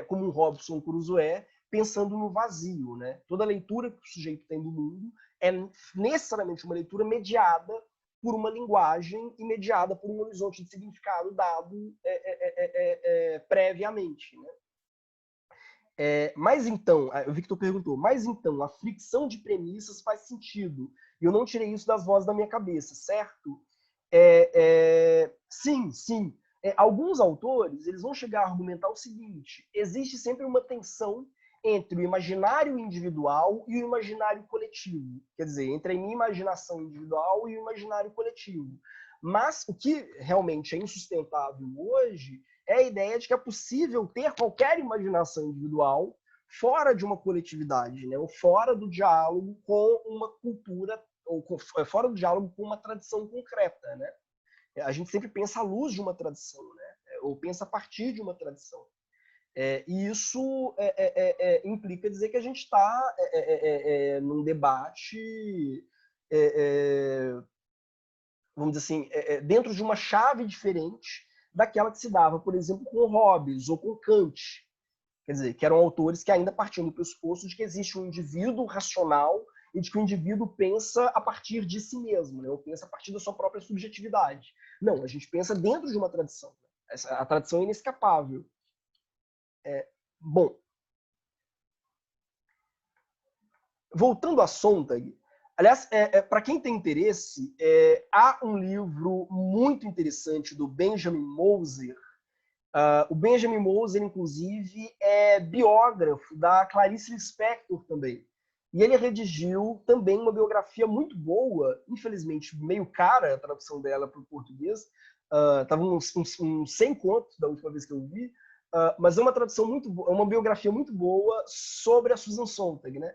como um Robson Crusoe pensando no vazio, né? Toda leitura que o sujeito tem do mundo é necessariamente uma leitura mediada por uma linguagem e mediada por um horizonte de significado dado previamente, né? Mas então, o Victor perguntou, mas então, a fricção de premissas faz sentido. E eu não tirei isso das vozes da minha cabeça, certo? Sim, sim. Alguns autores eles vão chegar a argumentar o seguinte, existe sempre uma tensão entre o imaginário individual e o imaginário coletivo. Quer dizer, entre a minha imaginação individual e o imaginário coletivo. Mas o que realmente é insustentável hoje é a ideia de que é possível ter qualquer imaginação individual fora de uma coletividade, né? Ou fora do diálogo com uma cultura, ou fora do diálogo com uma tradição concreta, né? A gente sempre pensa à luz de uma tradição, né? Ou pensa a partir de uma tradição. E isso implica dizer que a gente está num debate, vamos dizer assim, dentro de uma chave diferente daquela que se dava, por exemplo, com Hobbes ou com Kant. Quer dizer, que eram autores que ainda partiam do pressuposto de que existe um indivíduo racional e de que o indivíduo pensa a partir de si mesmo, né? Ou pensa a partir da sua própria subjetividade. Não, a gente pensa dentro de uma tradição. A tradição é inescapável. Bom, voltando a Sontag, aliás, para quem tem interesse, há um livro muito interessante do Benjamin Moser. O Benjamin Moser, inclusive, é biógrafo da Clarice Lispector também. E ele redigiu também uma biografia muito boa, infelizmente meio cara a tradução dela para o português. Estava uns 100 contos da última vez que eu vi, mas é uma tradução muito boa, uma biografia muito boa sobre a Susan Sontag, né?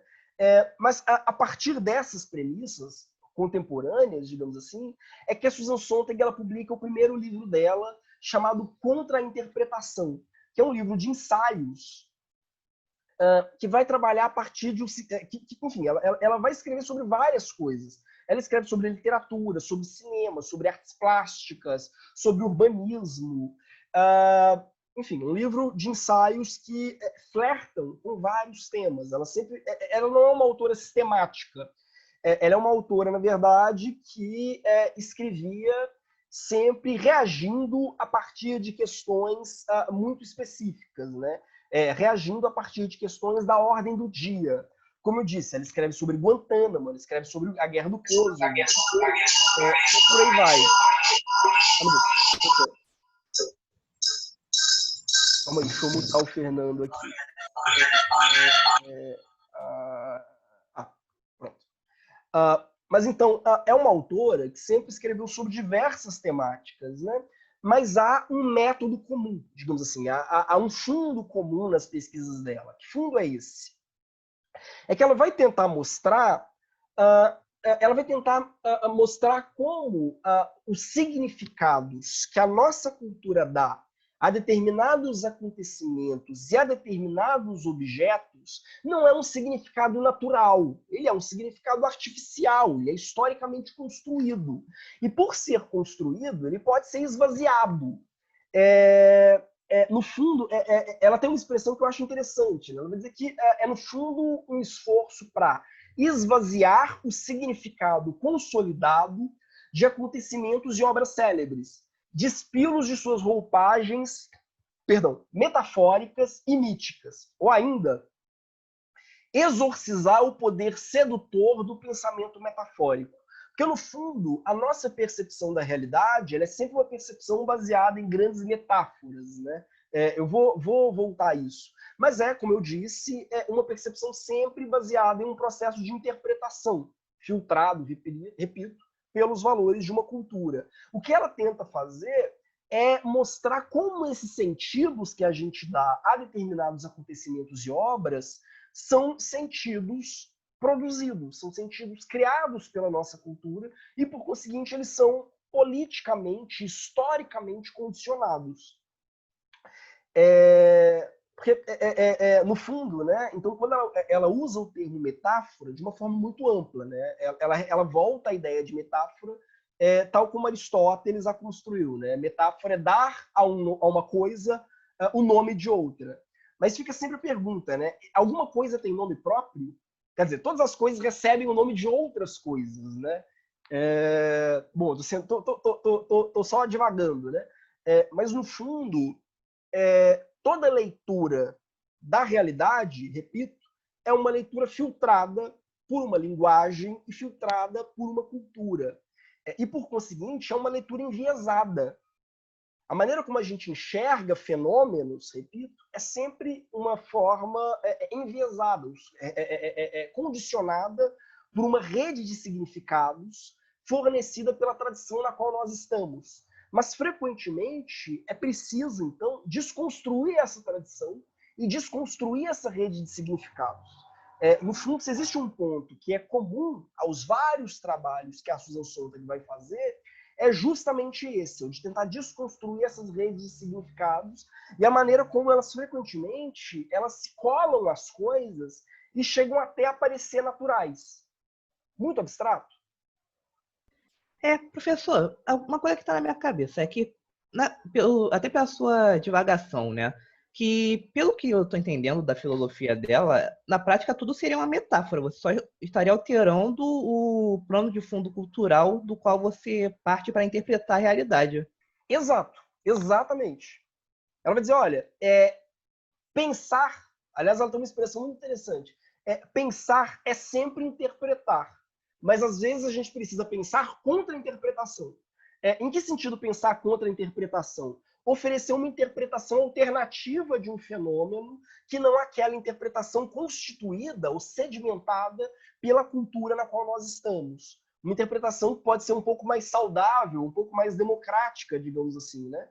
Mas a partir dessas premissas contemporâneas, digamos assim, é que a Susan Sontag ela publica o primeiro livro dela, chamado Contra a Interpretação, que é um livro de ensaios que vai trabalhar a partir de... enfim, ela vai escrever sobre várias coisas. Ela escreve sobre literatura, sobre cinema, sobre artes plásticas, sobre urbanismo. Enfim, um livro de ensaios que flertam com vários temas. Ela não é uma autora sistemática. Ela é uma autora, na verdade, que escrevia sempre reagindo a partir de questões muito específicas, né? Reagindo a partir de questões da ordem do dia. Como eu disse, ela escreve sobre Guantánamo, ela escreve sobre a Guerra do Kosovo, por aí vai. Calma aí, deixa eu mutar o Fernando aqui. Pronto. Mas então, é uma autora que sempre escreveu sobre diversas temáticas, né? Mas há um método comum, digamos assim, há um fundo comum nas pesquisas dela. Que fundo é esse? É que ela vai tentar mostrar, mostrar como os significados que a nossa cultura dá a determinados acontecimentos e a determinados objetos não é um significado natural, ele é um significado artificial, ele é historicamente construído. E por ser construído, ele pode ser esvaziado. No fundo, ela tem uma expressão que eu acho interessante. Né? Ela vai dizer que no fundo, um esforço para esvaziar o significado consolidado de acontecimentos e obras célebres, despi-los de suas roupagens, metafóricas e míticas. Ou ainda, exorcizar o poder sedutor do pensamento metafórico. Porque, no fundo, a nossa percepção da realidade ela é sempre uma percepção baseada em grandes metáforas, né? Eu vou voltar a isso. Mas como eu disse, uma percepção sempre baseada em um processo de interpretação, filtrado, repito, pelos valores de uma cultura. O que ela tenta fazer é mostrar como esses sentidos que a gente dá a determinados acontecimentos e obras são sentidos produzidos, são sentidos criados pela nossa cultura e, por conseguinte, eles são politicamente, historicamente condicionados. Porque, no fundo, né? Então, quando ela usa o termo metáfora de uma forma muito ampla, né? Ela volta à ideia de metáfora tal como Aristóteles a construiu, né? Metáfora é dar a uma coisa o nome de outra. Mas fica sempre a pergunta, né? Alguma coisa tem nome próprio? Quer dizer, todas as coisas recebem o nome de outras coisas, né? Bom, tô só divagando, né? Mas, no fundo, toda leitura da realidade, repito, é uma leitura filtrada por uma linguagem e filtrada por uma cultura. E, por conseguinte, é uma leitura enviesada. A maneira como a gente enxerga fenômenos, repito, é sempre uma forma enviesada, condicionada por uma rede de significados fornecida pela tradição na qual nós estamos. Mas, frequentemente, é preciso, então, desconstruir essa tradição e desconstruir essa rede de significados. No fundo, se existe um ponto que é comum aos vários trabalhos que a Susan Sontag vai fazer, é justamente esse, o de tentar desconstruir essas redes de significados e a maneira como elas, frequentemente, elas se colam às coisas e chegam até a parecer naturais. Muito abstrato? Professor, uma coisa que está na minha cabeça é que, até pela sua divagação, né? Que, pelo que eu estou entendendo da filosofia dela, na prática tudo seria uma metáfora. Você só estaria alterando o plano de fundo cultural do qual você parte para interpretar a realidade. Exato, exatamente. Ela vai dizer, olha, pensar, aliás, ela tem uma expressão muito interessante, pensar é sempre interpretar, mas às vezes a gente precisa pensar contra a interpretação. Em que sentido pensar contra a interpretação? Oferecer uma interpretação alternativa de um fenômeno que não aquela interpretação constituída ou sedimentada pela cultura na qual nós estamos. Uma interpretação que pode ser um pouco mais saudável, um pouco mais democrática, digamos assim, né?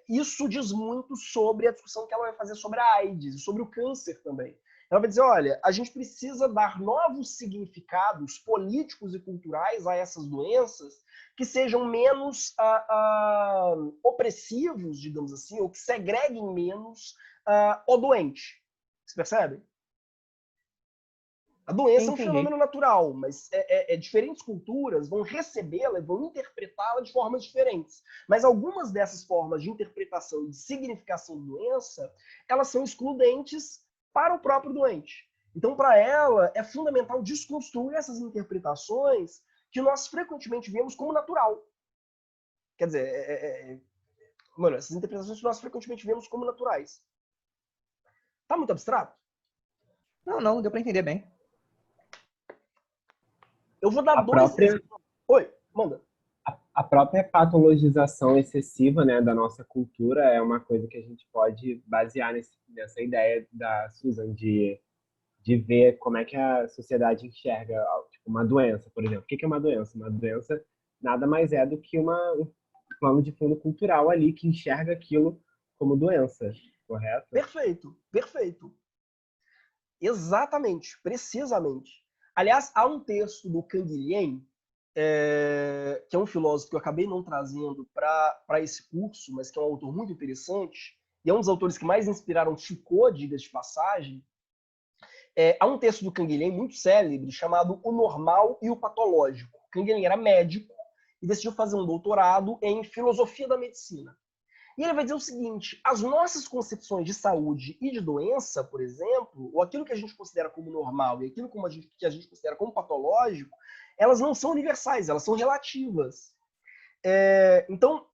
Isso diz muito sobre a discussão que ela vai fazer sobre a AIDS e sobre o câncer também. Ela vai dizer, olha, a gente precisa dar novos significados políticos e culturais a essas doenças que sejam menos opressivos, digamos assim, ou que segreguem menos o doente. Você percebe? A doença é um Entendi. fenômeno natural, mas diferentes culturas vão recebê-la e vão interpretá-la de formas diferentes. Mas algumas dessas formas de interpretação e de significação da doença, elas são excludentes para o próprio doente. Então, para ela, é fundamental desconstruir essas interpretações que nós frequentemente vemos como natural. Quer dizer, mano, essas interpretações que nós frequentemente vemos como naturais. Tá muito abstrato? Não, deu para entender bem. Eu vou dar A dois própria, exemplos. Oi, manda. a própria patologização excessiva, né, da nossa cultura é uma coisa que a gente pode basear nessa ideia da Susan de ver como é que a sociedade enxerga tipo, uma doença, por exemplo. O que é uma doença? Uma doença nada mais é do que um plano de fundo cultural ali que enxerga aquilo como doença, correto? Perfeito, perfeito. Exatamente, precisamente. Aliás, há um texto do Canguilhem, que é um filósofo que eu acabei não trazendo para esse curso, mas que é um autor muito interessante, e é um dos autores que mais inspiraram Foucault, diga-se de passagem. Há um texto do Canguilhem muito célebre chamado O Normal e o Patológico. Canguilhem era médico e decidiu fazer um doutorado em filosofia da medicina. E ele vai dizer o seguinte, as nossas concepções de saúde e de doença, por exemplo, ou aquilo que a gente considera como normal e aquilo que a gente considera como patológico, elas não são universais, elas são relativas. Então,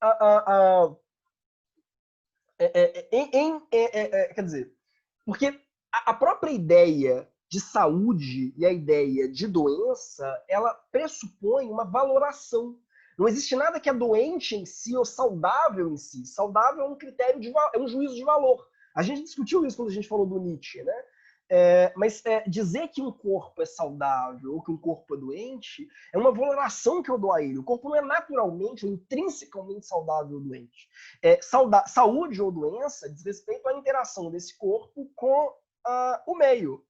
quer dizer, porque a própria ideia de saúde e a ideia de doença, ela pressupõe uma valoração. Não existe nada que é doente em si ou saudável em si. Saudável é um critério é um juízo de valor. A gente discutiu isso quando a gente falou do Nietzsche, né? Mas dizer que um corpo é saudável ou que um corpo é doente é uma valoração que eu dou a ele. O corpo não é naturalmente ou intrinsecamente saudável ou doente. Saúde ou doença diz respeito à interação desse corpo com o meio.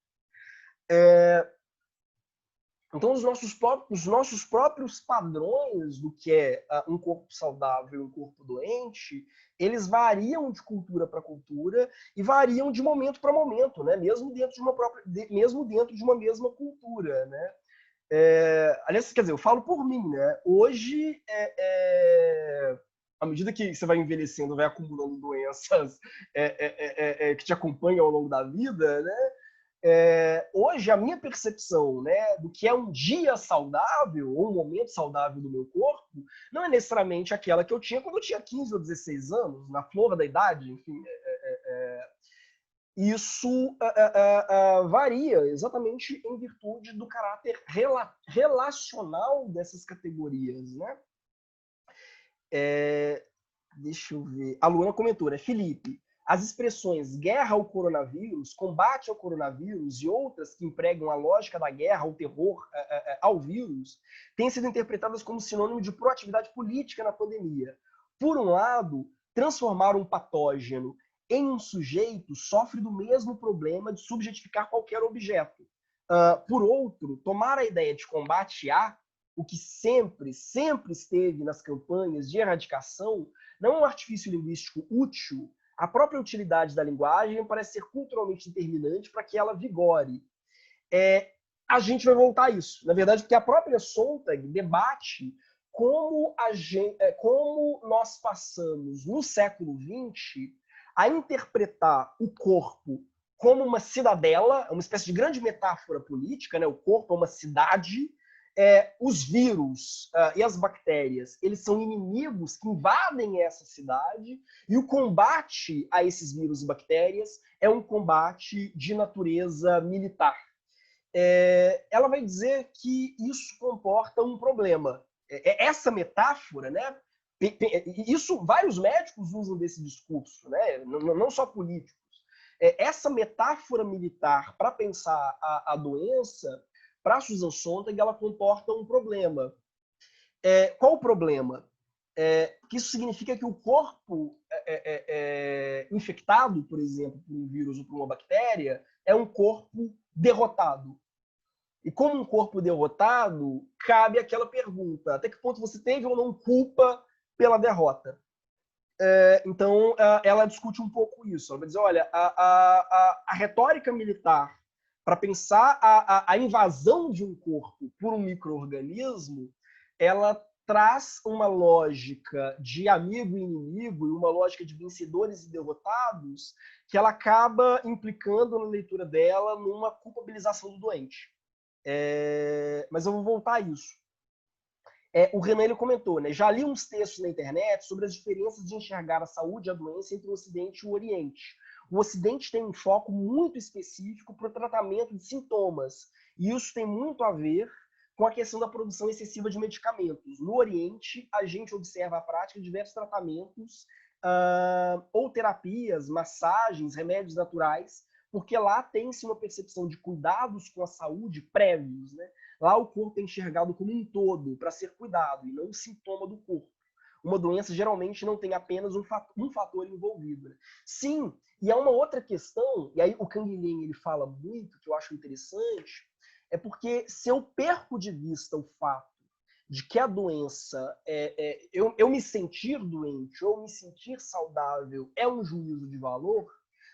Então, os nossos próprios padrões do que é um corpo saudável e um corpo doente, eles variam de cultura para cultura e variam de momento para momento, né? Mesmo dentro de uma mesma cultura, né? Aliás, quer dizer, eu falo por mim, né? Hoje, à medida que você vai envelhecendo, vai acumulando doenças que te acompanham ao longo da vida, né? Hoje a minha percepção, né, do que é um dia saudável ou um momento saudável do meu corpo não é necessariamente aquela que eu tinha quando eu tinha 15 ou 16 anos, na flor da idade, enfim. Isso varia exatamente em virtude do caráter relacional dessas categorias, né? Deixa eu ver. A Luana comentou, né? Felipe, as expressões guerra ao coronavírus, combate ao coronavírus e outras que empregam a lógica da guerra, o terror ao vírus, têm sido interpretadas como sinônimo de proatividade política na pandemia. Por um lado, transformar um patógeno em um sujeito sofre do mesmo problema de subjetificar qualquer objeto. Por outro, tomar a ideia de combate a, o que sempre esteve nas campanhas de erradicação, não é um artifício linguístico útil. A própria utilidade da linguagem parece ser culturalmente determinante para que ela vigore. A gente vai voltar a isso. Na verdade, porque a própria Sontag debate como nós passamos, no século XX, a interpretar o corpo como uma cidadela, uma espécie de grande metáfora política, né? O corpo é uma cidade, os vírus e as bactérias, eles são inimigos que invadem essa cidade, e o combate a esses vírus e bactérias é um combate de natureza militar. Ela vai dizer que isso comporta um problema. Essa metáfora, né? Isso vários médicos usam desse discurso, né? Não só políticos. Essa metáfora militar para pensar a doença, para Susan Sontag, ela comporta um problema. Qual o problema? Que isso significa que o corpo infectado, por exemplo, por um vírus ou por uma bactéria, é um corpo derrotado. E como um corpo derrotado, cabe aquela pergunta: até que ponto você teve ou não culpa pela derrota? Então, ela discute um pouco isso. Ela vai dizer, olha, a retórica militar para pensar a invasão de um corpo por um micro-organismo, ela traz uma lógica de amigo e inimigo e uma lógica de vencedores e derrotados que ela acaba implicando na leitura dela numa culpabilização do doente. Mas eu vou voltar a isso. O Renan ele comentou, né? Já li uns textos na internet sobre as diferenças de enxergar a saúde e a doença entre o Ocidente e o Oriente. O Ocidente tem um foco muito específico para o tratamento de sintomas, e isso tem muito a ver com a questão da produção excessiva de medicamentos. No Oriente, a gente observa a prática de diversos tratamentos, ou terapias, massagens, remédios naturais, porque lá tem-se uma percepção de cuidados com a saúde prévios, né? Lá o corpo é enxergado como um todo, para ser cuidado, e não um sintoma do corpo. Uma doença geralmente não tem apenas um fator envolvido. Né? Sim, e há uma outra questão, e aí o Canguilhem ele fala muito, que eu acho interessante, é porque se eu perco de vista o fato de que a doença, eu me sentir doente ou me sentir saudável é um juízo de valor,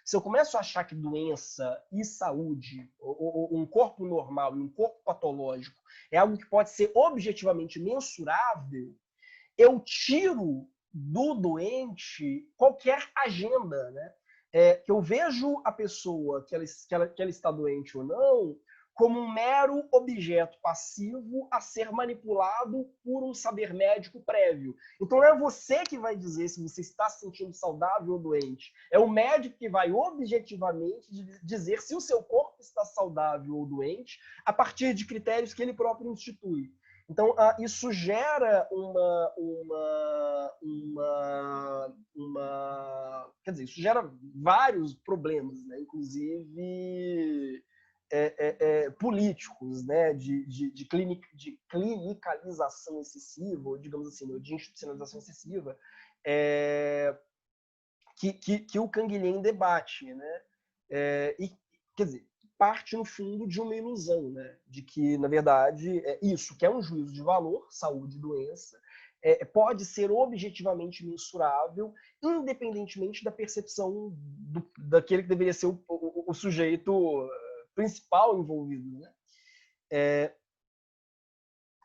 se eu começo a achar que doença e saúde, ou um corpo normal e um corpo patológico, é algo que pode ser objetivamente mensurável, eu tiro do doente qualquer agenda, né? Que eu vejo a pessoa, que ela está doente ou não, como um mero objeto passivo a ser manipulado por um saber médico prévio. Então não é você que vai dizer se você está se sentindo saudável ou doente. É o médico que vai objetivamente dizer se o seu corpo está saudável ou doente a partir de critérios que ele próprio institui. Então, isso gera quer dizer, isso gera vários problemas, né? Inclusive políticos, né? de clinicalização excessiva, ou digamos assim, de institucionalização excessiva, que o Canguilhem debate, né? E, quer dizer, parte, no fundo, de uma ilusão, né? De que, na verdade, isso, que é um juízo de valor, saúde e doença, pode ser objetivamente mensurável, independentemente da percepção daquele que deveria ser o sujeito principal envolvido. Né?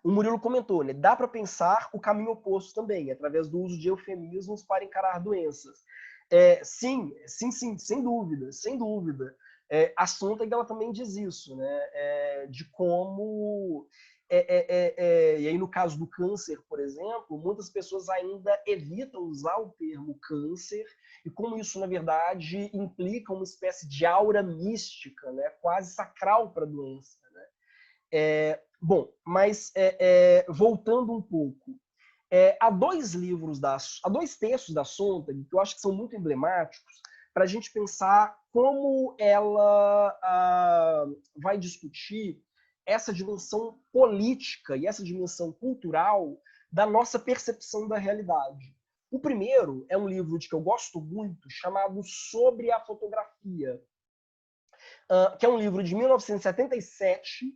O Murilo comentou, né? Dá para pensar o caminho oposto também, através do uso de eufemismos para encarar doenças. Sim, sem dúvida, sem dúvida. A Sontag ela também diz isso, né? De como... e aí, no caso do câncer, por exemplo, muitas pessoas ainda evitam usar o termo câncer, e como isso, na verdade, implica uma espécie de aura mística, né? Quase sacral para a doença. Né? Bom, mas voltando um pouco, há dois textos da Sontag que eu acho que são muito emblemáticos para a gente pensar como ela vai discutir essa dimensão política e essa dimensão cultural da nossa percepção da realidade. O primeiro é um livro de que eu gosto muito, chamado Sobre a Fotografia, que é um livro de 1977,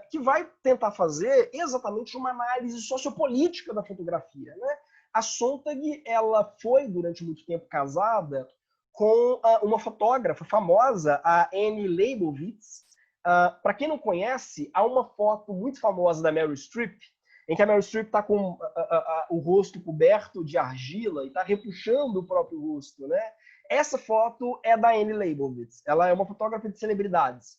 que vai tentar fazer exatamente uma análise sociopolítica da fotografia, né? A Sontag, ela foi durante muito tempo casada com uma fotógrafa famosa, a Annie Leibovitz. Para quem não conhece, há uma foto muito famosa da Meryl Streep, em que a Meryl Streep está com o rosto coberto de argila e está repuxando o próprio rosto, né? Essa foto é da Annie Leibovitz. Ela é uma fotógrafa de celebridades.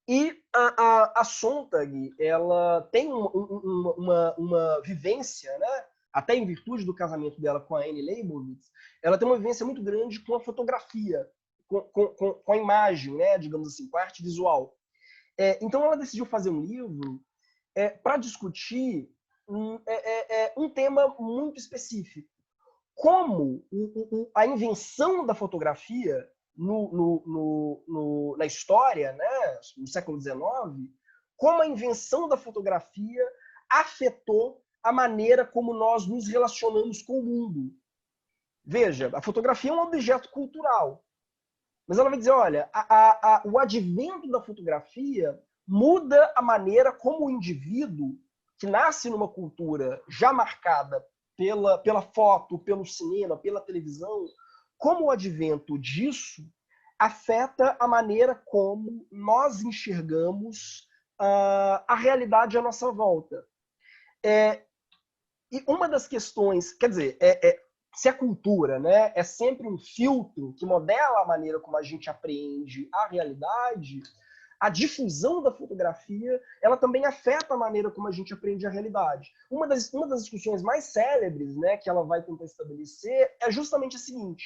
E a Sontag, ela tem uma vivência, né? Até em virtude do casamento dela com a Annie Leibovitz, ela tem uma vivência muito grande com a fotografia, com a imagem, né? Digamos assim, com a arte visual. Então ela decidiu fazer um livro para discutir um tema muito específico. Como a invenção da fotografia na história, né, no século XIX, como a invenção da fotografia afetou a maneira como nós nos relacionamos com o mundo. Veja, a fotografia é um objeto cultural, mas ela vai dizer, olha, o advento da fotografia muda a maneira como o indivíduo que nasce numa cultura já marcada pela foto, pelo cinema, pela televisão, como o advento disso afeta a maneira como nós enxergamos a realidade à nossa volta. E uma das questões, quer dizer, se a cultura, né, é sempre um filtro que modela a maneira como a gente apreende a realidade, a difusão da fotografia, ela também afeta a maneira como a gente aprende a realidade. Uma das discussões mais célebres, né, que ela vai tentar estabelecer é justamente a seguinte: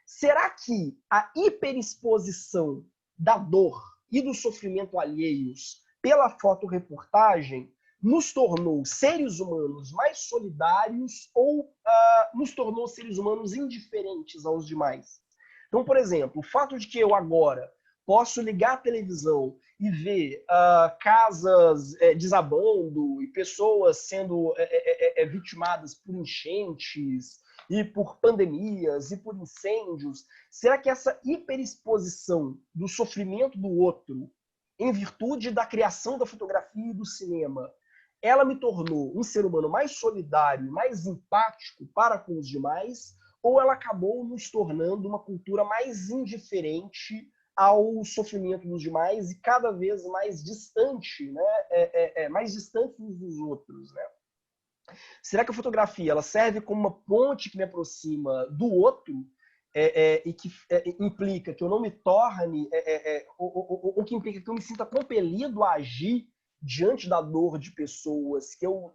será que a hiperexposição da dor e do sofrimento alheios pela fotoreportagem nos tornou seres humanos mais solidários ou nos tornou seres humanos indiferentes aos demais? Então, por exemplo, o fato de que eu agora posso ligar a televisão e ver casas desabando e pessoas sendo vitimadas por enchentes e por pandemias e por incêndios, será que essa hiperexposição do sofrimento do outro, em virtude da criação da fotografia e do cinema, ela me tornou um ser humano mais solidário, mais empático para com os demais, ou ela acabou nos tornando uma cultura mais indiferente ao sofrimento dos demais e cada vez mais distante, né? Mais distante uns dos outros, né? Será que a fotografia ela serve como uma ponte que me aproxima do outro e que implica que eu não me torne, ou que implica que eu me sinta compelido a agir diante da dor de pessoas que eu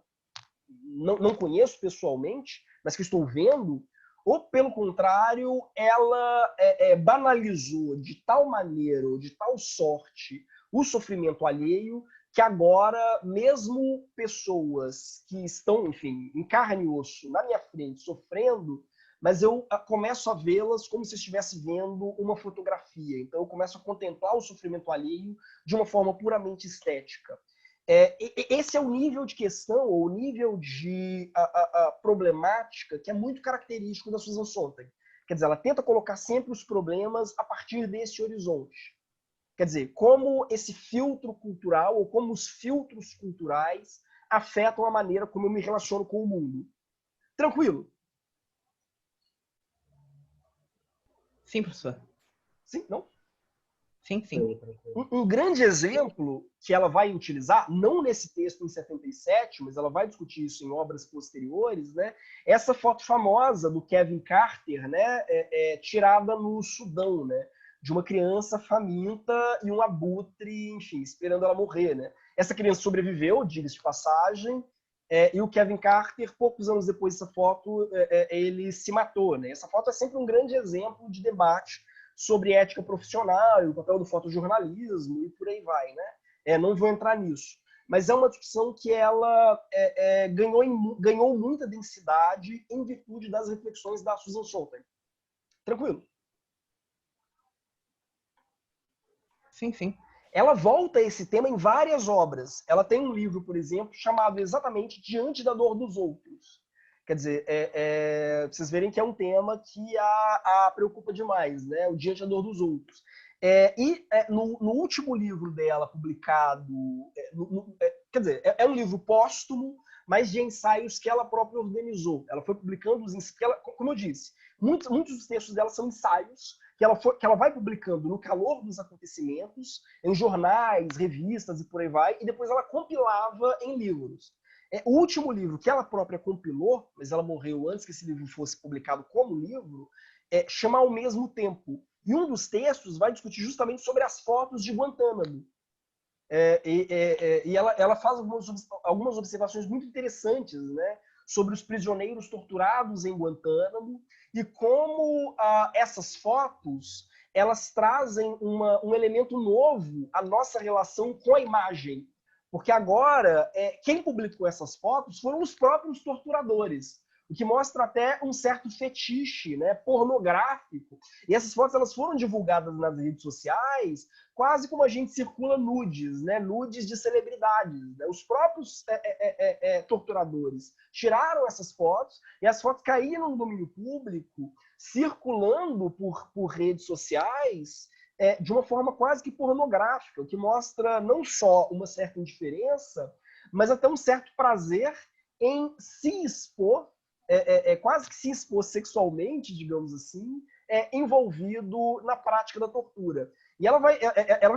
não conheço pessoalmente, mas que estou vendo? Ou, pelo contrário, ela banalizou de tal maneira, ou de tal sorte, o sofrimento alheio, que agora, mesmo pessoas que estão, enfim, em carne e osso, na minha frente, sofrendo, mas eu começo a vê-las como se estivesse vendo uma fotografia. Então, eu começo a contemplar o sofrimento alheio de uma forma puramente estética. Esse é o nível de questão, ou o nível de problemática que é muito característico da Susan Sontag. Quer dizer, ela tenta colocar sempre os problemas a partir desse horizonte. Quer dizer, como esse filtro cultural, ou como os filtros culturais afetam a maneira como eu me relaciono com o mundo. Tranquilo? Sim, professor. Sim? Não? Sim, sim. Um grande exemplo que ela vai utilizar, não nesse texto em 77, mas ela vai discutir isso em obras posteriores, né? Essa foto famosa do Kevin Carter, né? Tirada no Sudão, né? De uma criança faminta e um abutre, enfim, esperando ela morrer, né? Essa criança sobreviveu, diga-se de passagem, e o Kevin Carter, poucos anos depois dessa foto, ele se matou, né? Essa foto é sempre um grande exemplo de debate sobre ética profissional, o papel do fotojornalismo e por aí vai, né? Não vou entrar nisso. mas é uma discussão que ela ganhou muita densidade em virtude das reflexões da Susan Sontag. Tranquilo? Sim, sim. Ela volta a esse tema em várias obras. Ela tem um livro, por exemplo, chamado exatamente Diante da Dor dos Outros. Quer dizer, vocês verem que é um tema que a preocupa demais, né? O Diante da Dor dos Outros. No último livro dela, publicado, quer dizer, é um livro póstumo, mas de ensaios que ela própria organizou. Ela foi publicando os ensaios, como eu disse, muitos dos textos dela são ensaios que ela vai publicando no calor dos acontecimentos, em jornais, revistas e por aí vai, e depois ela compilava em livros. O último livro que ela própria compilou, mas ela morreu antes que esse livro fosse publicado como livro, chama Ao Mesmo Tempo. E um dos textos vai discutir justamente sobre as fotos de Guantánamo. E ela faz algumas observações muito interessantes, né, sobre os prisioneiros torturados em Guantánamo e como essas fotos elas trazem um elemento novo à nossa relação com a imagem. Porque agora, quem publicou essas fotos foram os próprios torturadores, o que mostra até um certo fetiche, né, pornográfico. E essas fotos elas foram divulgadas nas redes sociais, quase como a gente circula nudes, né, nudes de celebridades. Né? Os próprios torturadores tiraram essas fotos e as fotos caíram no domínio público, circulando por redes sociais, de uma forma quase que pornográfica, o que mostra não só uma certa indiferença, mas até um certo prazer em se expor, quase que se expor sexualmente, digamos assim, envolvido na prática da tortura. E ela vai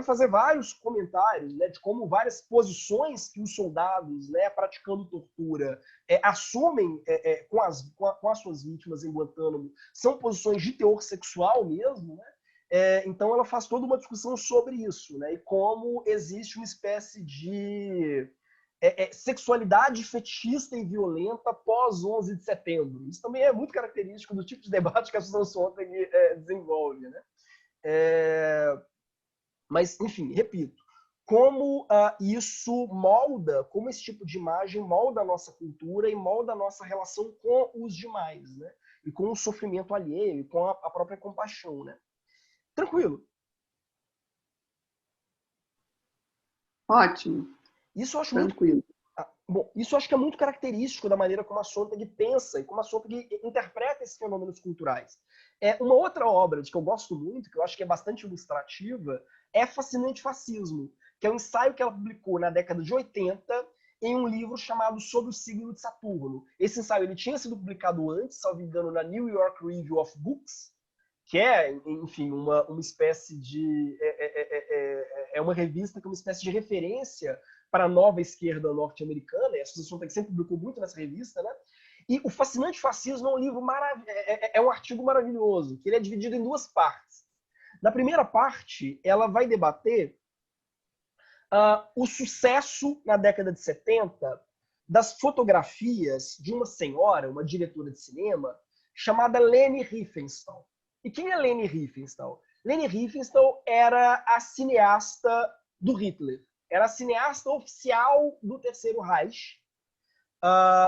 fazer vários comentários, né, de como várias posições que os soldados, né, praticando tortura assumem com as suas vítimas em Guantánamo são posições de teor sexual mesmo, né? Então ela faz toda uma discussão sobre isso, né? E como existe uma espécie de sexualidade fetichista e violenta pós 11 de setembro. Isso também é muito característico do tipo de debate que a Susan Sontag desenvolve, né? Mas, enfim, repito, como isso molda, como esse tipo de imagem molda a nossa cultura e molda a nossa relação com os demais, né? E com o sofrimento alheio, e com a própria compaixão, né? Tranquilo. Ótimo. Isso eu acho Tranquilo. Bom, isso eu acho que é muito característico da maneira como a Sontag pensa e como a Sontag interpreta esses fenômenos culturais. Uma outra obra de que eu gosto muito, que eu acho que é bastante ilustrativa, é Fascinante Fascismo, que é um ensaio que ela publicou na década de 80 em um livro chamado Sobre o Signo de Saturno. Esse ensaio ele tinha sido publicado antes, salvo engano, na New York Review of Books, que é, enfim, uma espécie de... uma revista que é uma espécie de referência para a nova esquerda norte-americana, e a Susan Sontag sempre publicou muito nessa revista, né? E o Fascinante Fascismo é um livro um artigo maravilhoso, que ele é dividido em duas partes. Na primeira parte, ela vai debater o sucesso na década de 70 das fotografias de uma senhora, uma diretora de cinema, chamada Leni Riefenstahl. E quem é Leni Riefenstahl? Leni Riefenstahl era a cineasta do Hitler. Era a cineasta oficial do Terceiro Reich,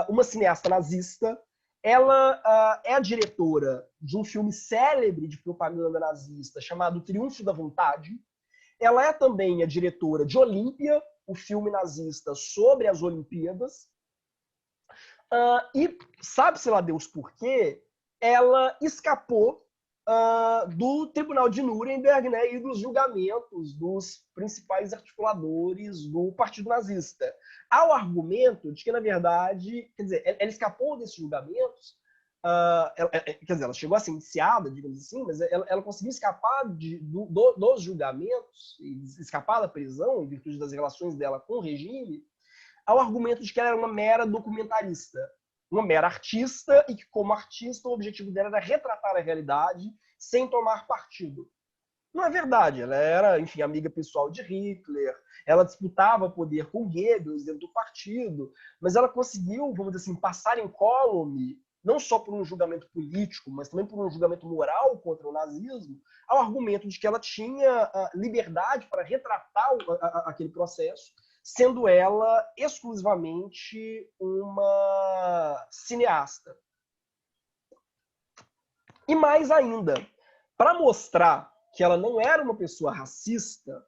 uma cineasta nazista. Ela é a diretora de um filme célebre de propaganda nazista chamado Triunfo da Vontade. Ela é também a diretora de Olímpia, o filme nazista sobre as Olimpíadas. E sabe-se lá Deus por quê, ela escapou do Tribunal de Nuremberg, né, e dos julgamentos dos principais articuladores do Partido Nazista. Há o argumento de que, na verdade, quer dizer, ela escapou desses julgamentos, quer dizer, ela chegou a ser indiciada, digamos assim, mas ela conseguiu escapar dos julgamentos, escapar da prisão, em virtude das relações dela com o regime, ao argumento de que ela era uma mera documentarista, uma mera artista, e que, como artista, o objetivo dela era retratar a realidade sem tomar partido. Não é verdade. Ela era, enfim, amiga pessoal de Hitler, ela disputava poder com Goebbels dentro do partido, mas ela conseguiu, vamos dizer assim, passar incólume, não só por um julgamento político, mas também por um julgamento moral contra o nazismo, ao argumento de que ela tinha liberdade para retratar aquele processo sendo ela exclusivamente uma cineasta. E mais ainda, para mostrar que ela não era uma pessoa racista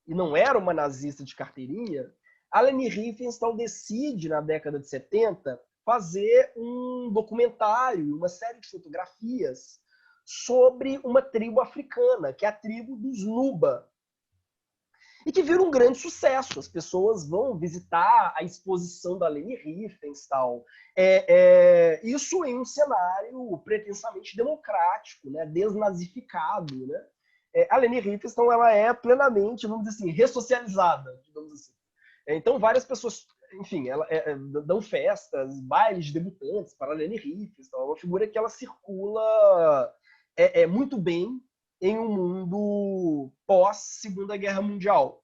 e não era uma nazista de carteirinha, a Leni Riefenstahl decide, na década de 70, fazer um documentário, uma série de fotografias sobre uma tribo africana, que é a tribo dos Nuba, e que vira um grande sucesso. As pessoas vão visitar a exposição da Leni Riefenstahl. Isso em um cenário pretensamente democrático, né, desnazificado. Né? A Leni Riefenstahl ela é plenamente, vamos dizer assim, ressocializada, digamos assim. Então, várias pessoas, enfim, dão festas, bailes de debutantes para a Leni Riefenstahl. É uma figura que ela circula muito bem em um mundo pós-Segunda Guerra Mundial.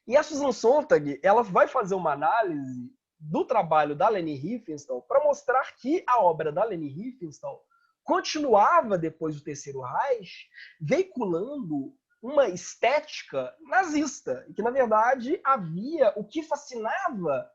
E a Susan Sontag, ela vai fazer uma análise do trabalho da Leni Riefenstahl para mostrar que a obra da Leni Riefenstahl continuava, depois do Terceiro Reich, veiculando uma estética nazista, e que, na verdade, havia o que fascinava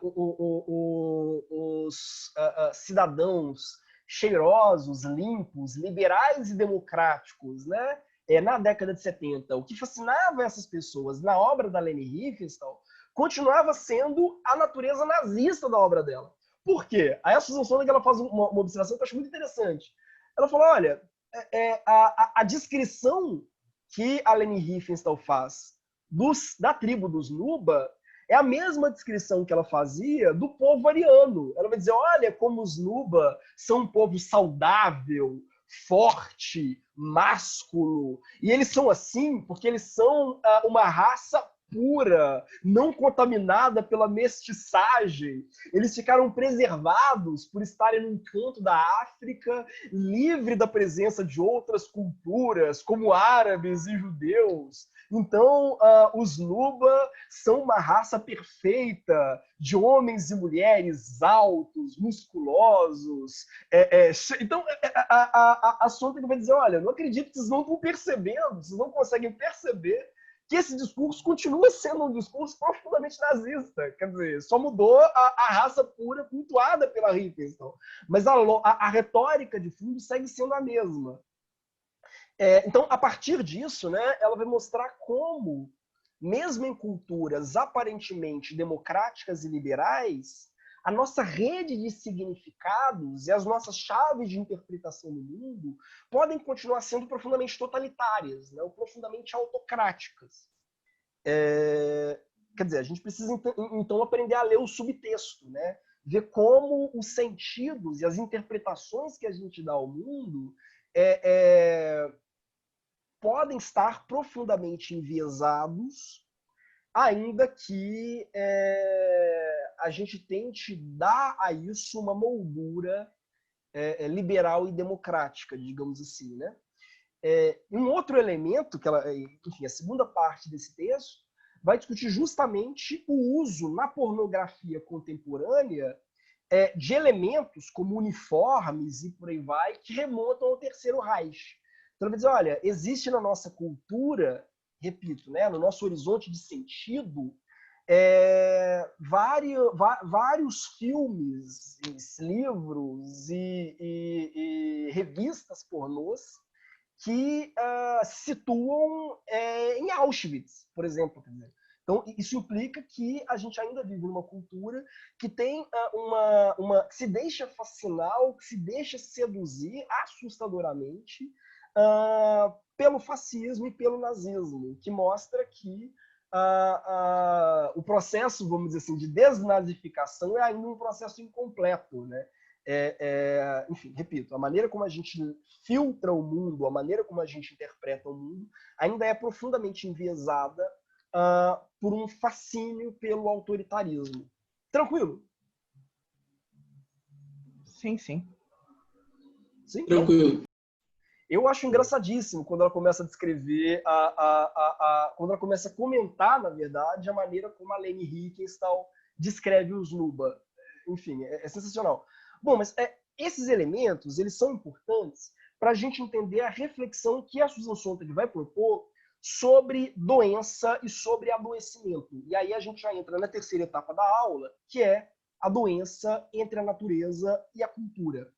os cidadãos cheirosos, limpos, liberais e democráticos, né? Na década de 70. O que fascinava essas pessoas na obra da Leni Riefenstahl continuava sendo a natureza nazista da obra dela. Por quê? Aí a Susan Sontag ela faz uma observação que eu acho muito interessante. Ela falou, olha, a descrição que a Leni Riefenstahl faz da tribo dos Nuba é a mesma descrição que ela fazia do povo ariano. Ela vai dizer, olha como os Nuba são um povo saudável, forte, másculo. E eles são assim porque eles são uma raça pura, não contaminada pela mestiçagem. Eles ficaram preservados por estarem num canto da África, livre da presença de outras culturas, como árabes e judeus. Então, os Nuba são uma raça perfeita de homens e mulheres altos, musculosos. Então, a Sontag vai dizer, olha, não acredito que vocês não estão percebendo, vocês não conseguem perceber que esse discurso continua sendo um discurso profundamente nazista. Quer dizer, só mudou a raça pura cultuada pela Riefenstahl. Mas a retórica de fundo segue sendo a mesma. Então, a partir disso, né, ela vai mostrar como, mesmo em culturas aparentemente democráticas e liberais, a nossa rede de significados e as nossas chaves de interpretação do mundo podem continuar sendo profundamente totalitárias, né, ou profundamente autocráticas. Quer dizer, a gente precisa, então, aprender a ler o subtexto, né? Ver como os sentidos e as interpretações que a gente dá ao mundo podem estar profundamente enviesados, ainda que a gente tente dar a isso uma moldura liberal e democrática, digamos assim, né? Um outro elemento, enfim, a segunda parte desse texto, vai discutir justamente o uso na pornografia contemporânea de elementos como uniformes e por aí vai, que remontam ao Terceiro Reich. Então, ele vai dizer, olha, existe na nossa cultura, repito, né, no nosso horizonte de sentido, vários filmes, livros e revistas pornôs que se situam em Auschwitz, por exemplo. Então, isso implica que a gente ainda vive numa cultura que tem que se deixa fascinar, que se deixa seduzir assustadoramente pelo fascismo e pelo nazismo, que mostra que o processo, vamos dizer assim, de desnazificação é ainda um processo incompleto, né? Enfim, repito, a maneira como a gente filtra o mundo, a maneira como a gente interpreta o mundo, ainda é profundamente enviesada por um fascínio pelo autoritarismo. Tranquilo? Sim, sim. Sim? Tranquilo. Eu acho engraçadíssimo quando ela começa a descrever, quando ela começa a comentar, na verdade, a maneira como a Leni Riefenstahl descreve os Nuba. Enfim, é sensacional. Bom, mas esses elementos, eles são importantes para a gente entender a reflexão que a Susan Sontag vai propor sobre doença e sobre adoecimento. E aí a gente já entra na terceira etapa da aula, que é a doença entre a natureza e a cultura.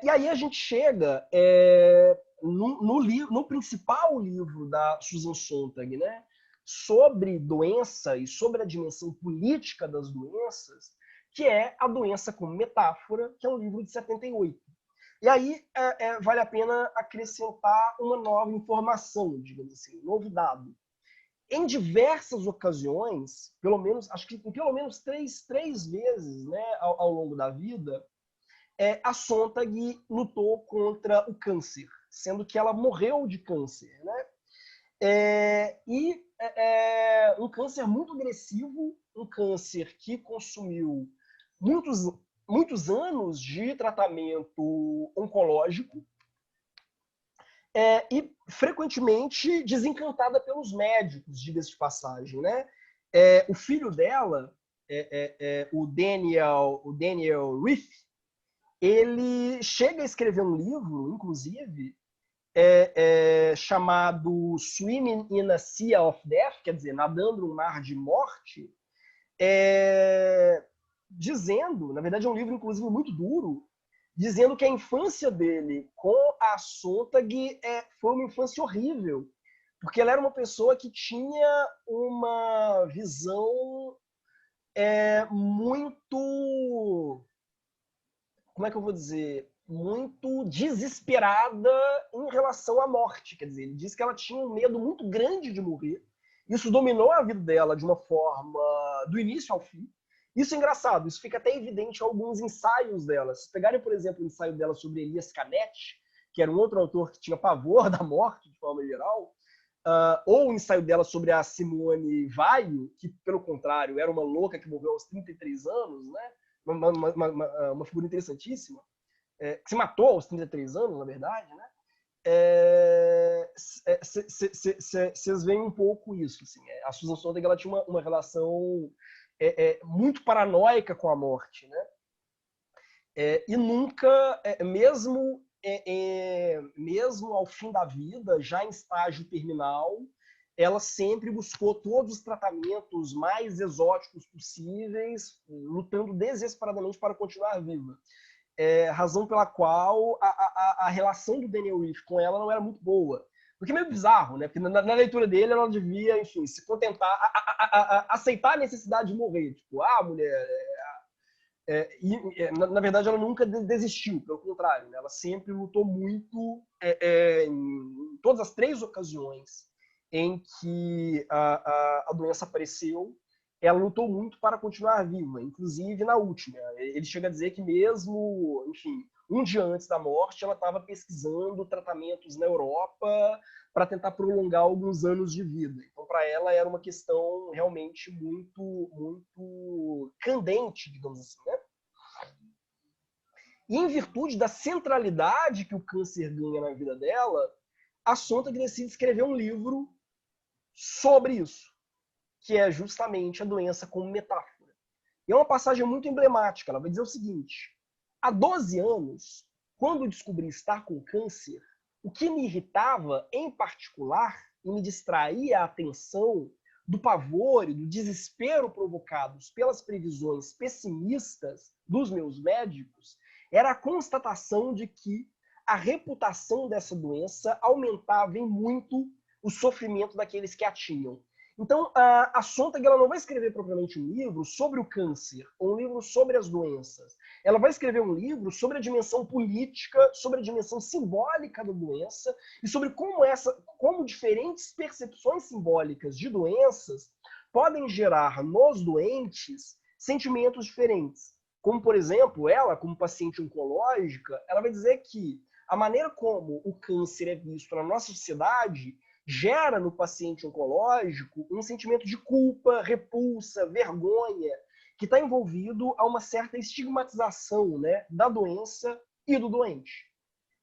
E aí a gente chega no principal livro da Susan Sontag, né, sobre doença e sobre a dimensão política das doenças, que é A Doença como Metáfora, que é um livro de 78. E aí vale a pena acrescentar uma nova informação, digamos assim, um novo dado. Em diversas ocasiões, acho que pelo menos três vezes, né, ao longo da vida, a Sontag lutou contra o câncer, sendo que ela morreu de câncer, né? Um câncer muito agressivo, um câncer que consumiu muitos anos de tratamento oncológico, e frequentemente desencantada pelos médicos, diga-se de passagem, né? O filho dela, o Daniel Riff, ele chega a escrever um livro, inclusive, chamado Swimming in a Sea of Death, quer dizer, nadando num mar de morte, dizendo, na verdade é um livro, inclusive, muito duro, dizendo que a infância dele com a Sontag foi uma infância horrível, porque ela era uma pessoa que tinha uma visão muito, como é que eu vou dizer, muito desesperada em relação à morte. Quer dizer, ele disse que ela tinha um medo muito grande de morrer. Isso dominou a vida dela de uma forma do início ao fim. Isso é engraçado, isso fica até evidente em alguns ensaios dela. Se pegarem, por exemplo, o ensaio dela sobre Elias Canetti, que era um outro autor que tinha pavor da morte, de forma geral, ou o ensaio dela sobre a Simone Weil, que, pelo contrário, era uma louca que morreu aos 33 anos, né? Uma figura interessantíssima, que se matou aos 33 anos, na verdade, né? Vocês veem um pouco isso. Assim, a Susan Sontag, ela tinha uma relação muito paranoica com a morte, né? E nunca, mesmo ao fim da vida, já em estágio terminal, ela sempre buscou todos os tratamentos mais exóticos possíveis, lutando desesperadamente para continuar viva. Razão pela qual a relação do Daniel Riff com ela não era muito boa. Porque é meio bizarro, né? Porque na leitura dele, ela devia, enfim, se contentar, aceitar a necessidade de morrer. Tipo, mulher... na verdade, ela nunca desistiu, pelo contrário, né? Ela sempre lutou muito em todas as 3 ocasiões em que a doença apareceu, ela lutou muito para continuar viva, inclusive na última. Ele chega a dizer que mesmo, enfim, um dia antes da morte, ela estava pesquisando tratamentos na Europa para tentar prolongar alguns anos de vida. Então, para ela, era uma questão realmente muito, muito candente, digamos assim, né? E em virtude da centralidade que o câncer ganha na vida dela, a Sontag decide escrever um livro sobre isso, que é justamente a doença como metáfora. E é uma passagem muito emblemática. Ela vai dizer o seguinte: há 12 anos, quando descobri estar com câncer, o que me irritava, em particular, e me distraía a atenção do pavor e do desespero provocados pelas previsões pessimistas dos meus médicos, era a constatação de que a reputação dessa doença aumentava em muito o sofrimento daqueles que a tinham. Então, a Sontag, ela não vai escrever propriamente um livro sobre o câncer, ou um livro sobre as doenças. Ela vai escrever um livro sobre a dimensão política, sobre a dimensão simbólica da doença, e sobre como diferentes percepções simbólicas de doenças podem gerar nos doentes sentimentos diferentes. Como, por exemplo, ela, como paciente oncológica, ela vai dizer que a maneira como o câncer é visto na nossa sociedade gera no paciente oncológico um sentimento de culpa, repulsa, vergonha, que está envolvido a uma certa estigmatização, né, da doença e do doente.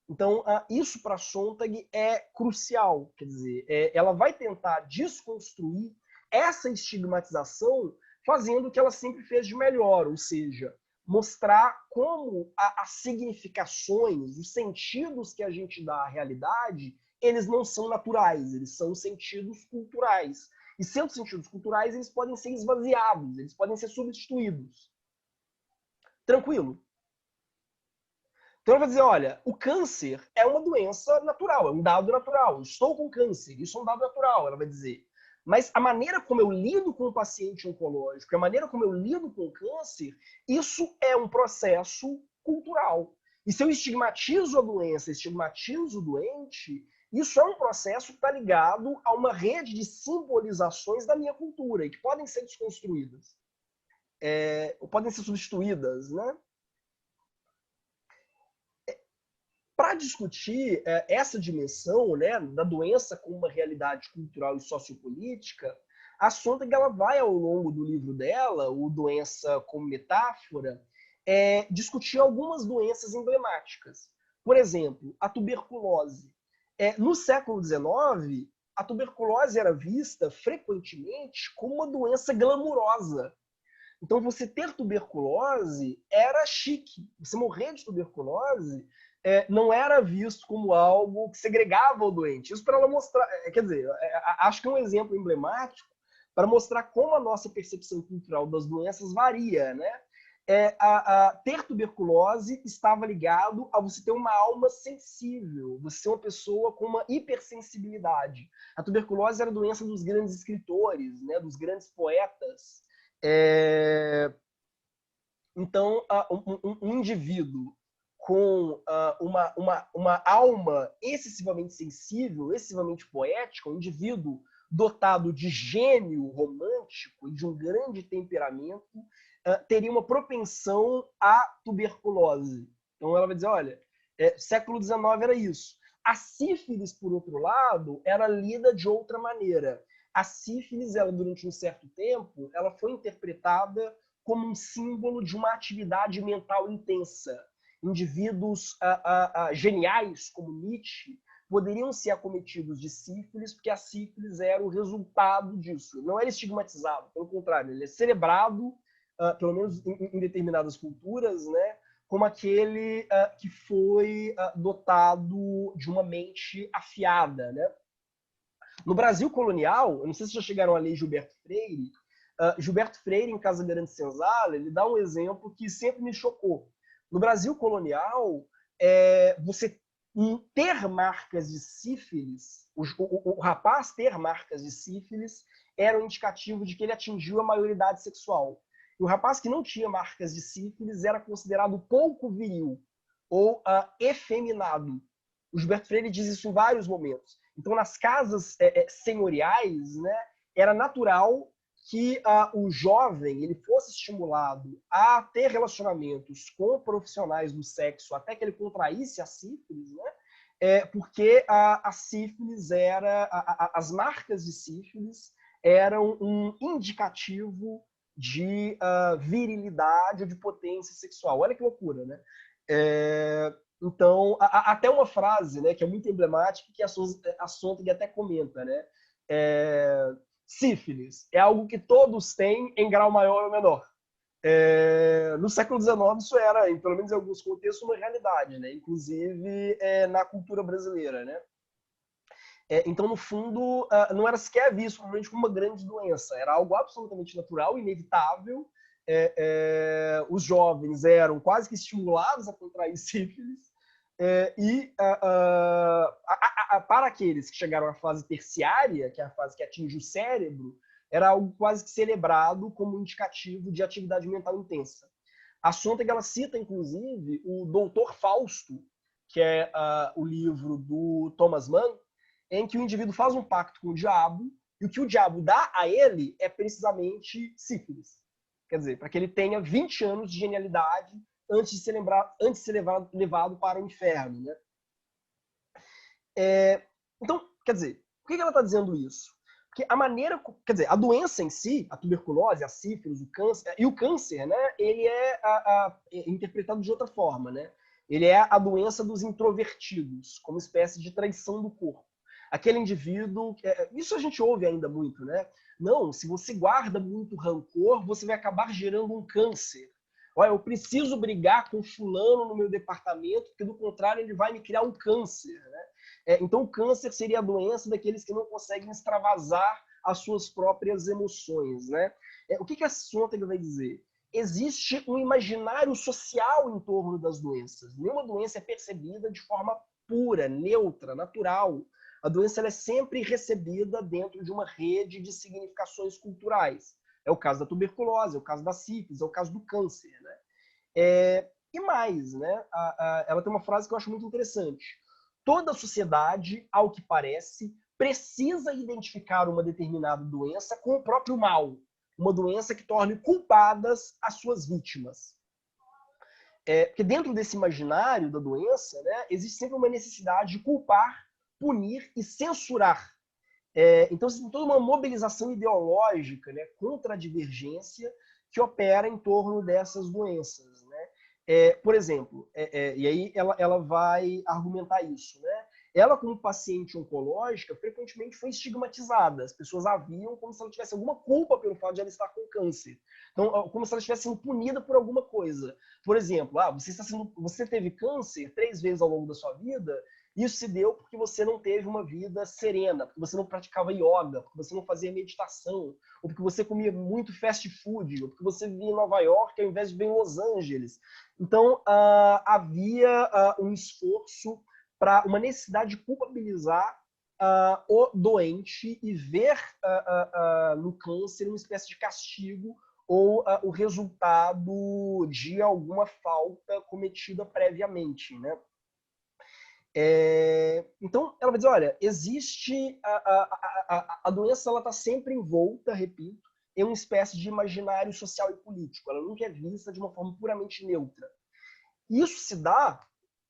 Então, isso para Sontag é crucial. Quer dizer, ela vai tentar desconstruir essa estigmatização fazendo o que ela sempre fez de melhor, ou seja, mostrar como as significações, os sentidos que a gente dá à realidade eles não são naturais, eles são sentidos culturais. E sendo sentidos culturais, eles podem ser esvaziados, eles podem ser substituídos. Tranquilo? Então, ela vai dizer, olha, o câncer é uma doença natural, é um dado natural. Eu estou com câncer, isso é um dado natural, ela vai dizer. Mas a maneira como eu lido com o paciente oncológico, a maneira como eu lido com o câncer, isso é um processo cultural. E se eu estigmatizo a doença, estigmatizo o doente, isso é um processo que está ligado a uma rede de simbolizações da minha cultura, e que podem ser desconstruídas. Ou podem ser substituídas, né? Para discutir essa dimensão, né, da doença como uma realidade cultural e sociopolítica, a Sontag ela vai, ao longo do livro dela, o Doença como Metáfora, discutir algumas doenças emblemáticas. Por exemplo, a tuberculose. No século XIX, a tuberculose era vista frequentemente como uma doença glamurosa. Então, você ter tuberculose era chique. Você morrer de tuberculose não era visto como algo que segregava o doente. Isso para ela mostrar, quer dizer, acho que é um exemplo emblemático para mostrar como a nossa percepção cultural das doenças varia, né? Ter tuberculose estava ligado a você ter uma alma sensível, você ser uma pessoa com uma hipersensibilidade. A tuberculose era a doença dos grandes escritores, né, dos grandes poetas. Então, um indivíduo com uma alma excessivamente sensível, excessivamente poética, um indivíduo dotado de gênio romântico e de um grande temperamento, teria uma propensão à tuberculose. Então ela vai dizer, olha, século XIX era isso. A sífilis, por outro lado, era lida de outra maneira. A sífilis, ela, durante um certo tempo, ela foi interpretada como um símbolo de uma atividade mental intensa. Indivíduos geniais, como Nietzsche, poderiam ser acometidos de sífilis, porque a sífilis era o resultado disso. Não era estigmatizado, pelo contrário, ele é celebrado, pelo menos em determinadas culturas, né, como aquele que foi dotado de uma mente afiada. Né? No Brasil colonial, eu não sei se já chegaram a ler Gilberto Freire, Gilberto Freire, em Casa Grande Senzala, ele dá um exemplo que sempre me chocou. No Brasil colonial, você ter marcas de sífilis, o rapaz ter marcas de sífilis era um indicativo de que ele atingiu a maioridade sexual. E o rapaz que não tinha marcas de sífilis era considerado pouco viril ou efeminado. O Gilberto Freire diz isso em vários momentos. Então, nas casas senhoriais, né, era natural que o jovem ele fosse estimulado a ter relacionamentos com profissionais do sexo até que ele contraísse a sífilis, né? Porque a sífilis as marcas de sífilis eram um indicativo de virilidade ou de potência sexual. Olha que loucura, né? Então, até uma frase, né, que é muito emblemática, que a Sontag até comenta, né? Sífilis é algo que todos têm em grau maior ou menor. No século XIX isso era, pelo menos em alguns contextos, uma realidade, né? Inclusive na cultura brasileira, né? Então, no fundo, não era sequer visto provavelmente como uma grande doença, era algo absolutamente natural, inevitável. Os jovens eram quase que estimulados a contrair sífilis, para aqueles que chegaram à fase terciária, que é a fase que atinge o cérebro, era algo quase que celebrado como indicativo de atividade mental intensa. A Sontag ela cita, inclusive, o Doutor Fausto, que é o livro do Thomas Mann, em que o indivíduo faz um pacto com o diabo, e o que o diabo dá a ele é precisamente sífilis. Quer dizer, para que ele tenha 20 anos de genialidade antes de ser levado para o inferno. Né? Então, quer dizer, por que ela está dizendo isso? Porque a maneira, quer dizer, a doença em si, a tuberculose, a sífilis, o câncer, e o câncer, né, ele é interpretado de outra forma, né? Ele é a doença dos introvertidos, como espécie de traição do corpo. Aquele indivíduo, isso a gente ouve ainda muito, né? Não, se você guarda muito rancor, você vai acabar gerando um câncer. Olha, eu preciso brigar com fulano no meu departamento, porque do contrário ele vai me criar um câncer, né? Então, o câncer seria a doença daqueles que não conseguem extravasar as suas próprias emoções, né? O que a Sontag vai dizer? Existe um imaginário social em torno das doenças. Nenhuma doença é percebida de forma pura, neutra, natural. A doença ela é sempre recebida dentro de uma rede de significações culturais. É o caso da tuberculose, é o caso da sífilis, é o caso do câncer, né? E mais, né? Ela tem uma frase que eu acho muito interessante. Toda sociedade, ao que parece, precisa identificar uma determinada doença com o próprio mal. Uma doença que torne culpadas as suas vítimas. Porque dentro desse imaginário da doença, né, existe sempre uma necessidade de culpar, punir e censurar. Então, tem toda uma mobilização ideológica, né, contra a divergência que opera em torno dessas doenças. Né? Por exemplo, e aí ela vai argumentar isso, né? Ela, como paciente oncológica, frequentemente foi estigmatizada. As pessoas a viam como se ela tivesse alguma culpa pelo fato de ela estar com câncer. Então, como se ela estivesse sendo punida por alguma coisa. Por exemplo, você teve câncer 3 vezes ao longo da sua vida, isso se deu porque você não teve uma vida serena, porque você não praticava yoga, porque você não fazia meditação, ou porque você comia muito fast food, ou porque você vivia em Nova York ao invés de viver em Los Angeles. Então, havia um esforço para uma necessidade de culpabilizar o doente e ver no câncer uma espécie de castigo ou o resultado de alguma falta cometida previamente, né? Então, ela vai dizer, olha, existe a doença, ela está sempre envolta, repito, em uma espécie de imaginário social e político. Ela nunca é vista de uma forma puramente neutra. Isso se dá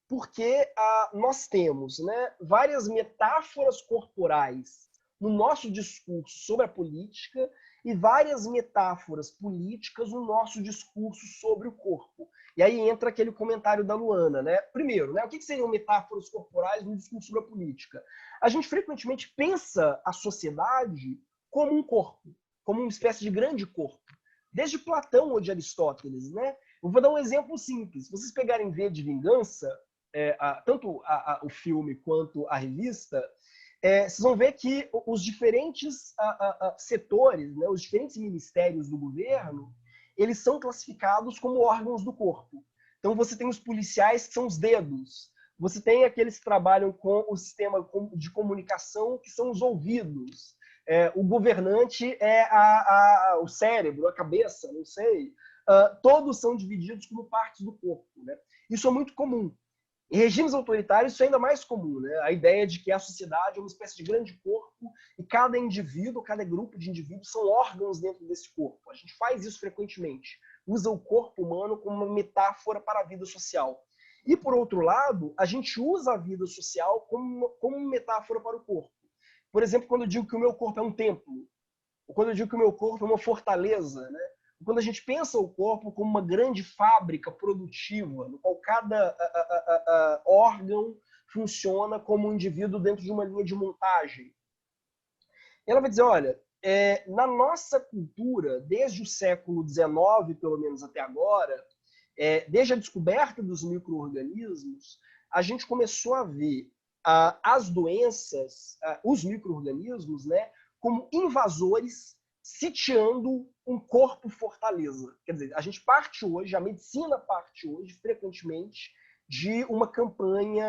porque nós temos, né, várias metáforas corporais no nosso discurso sobre a política e várias metáforas políticas no nosso discurso sobre o corpo. E aí entra aquele comentário da Luana, né? Primeiro, né, o que seriam metáforas corporais no discurso sobre a política? A gente frequentemente pensa a sociedade como um corpo, como uma espécie de grande corpo. Desde Platão ou de Aristóteles, né? Eu vou dar um exemplo simples. Se vocês pegarem V de Vingança, tanto o filme quanto a revista, vocês vão ver que os diferentes setores, né, os diferentes ministérios do governo, eles são classificados como órgãos do corpo. Então você tem os policiais, que são os dedos. Você tem aqueles que trabalham com o sistema de comunicação, que são os ouvidos. O governante é o cérebro, a cabeça, não sei. Todos são divididos como partes do corpo. Né? Isso é muito comum. Em regimes autoritários, isso é ainda mais comum, né? A ideia de que a sociedade é uma espécie de grande corpo e cada indivíduo, cada grupo de indivíduos são órgãos dentro desse corpo. A gente faz isso frequentemente. Usa o corpo humano como uma metáfora para a vida social. E, por outro lado, a gente usa a vida social como uma metáfora para o corpo. Por exemplo, quando eu digo que o meu corpo é um templo, ou quando eu digo que o meu corpo é uma fortaleza, né? Quando a gente pensa o corpo como uma grande fábrica produtiva, no qual cada órgão funciona como um indivíduo dentro de uma linha de montagem. Ela vai dizer, olha, na nossa cultura, desde o século XIX, pelo menos até agora, desde a descoberta dos micro-organismos, a gente começou a ver as doenças, os micro-organismos, né, como invasores sitiando um corpo fortaleza. Quer dizer, a gente parte hoje, a medicina parte hoje, frequentemente, de uma campanha,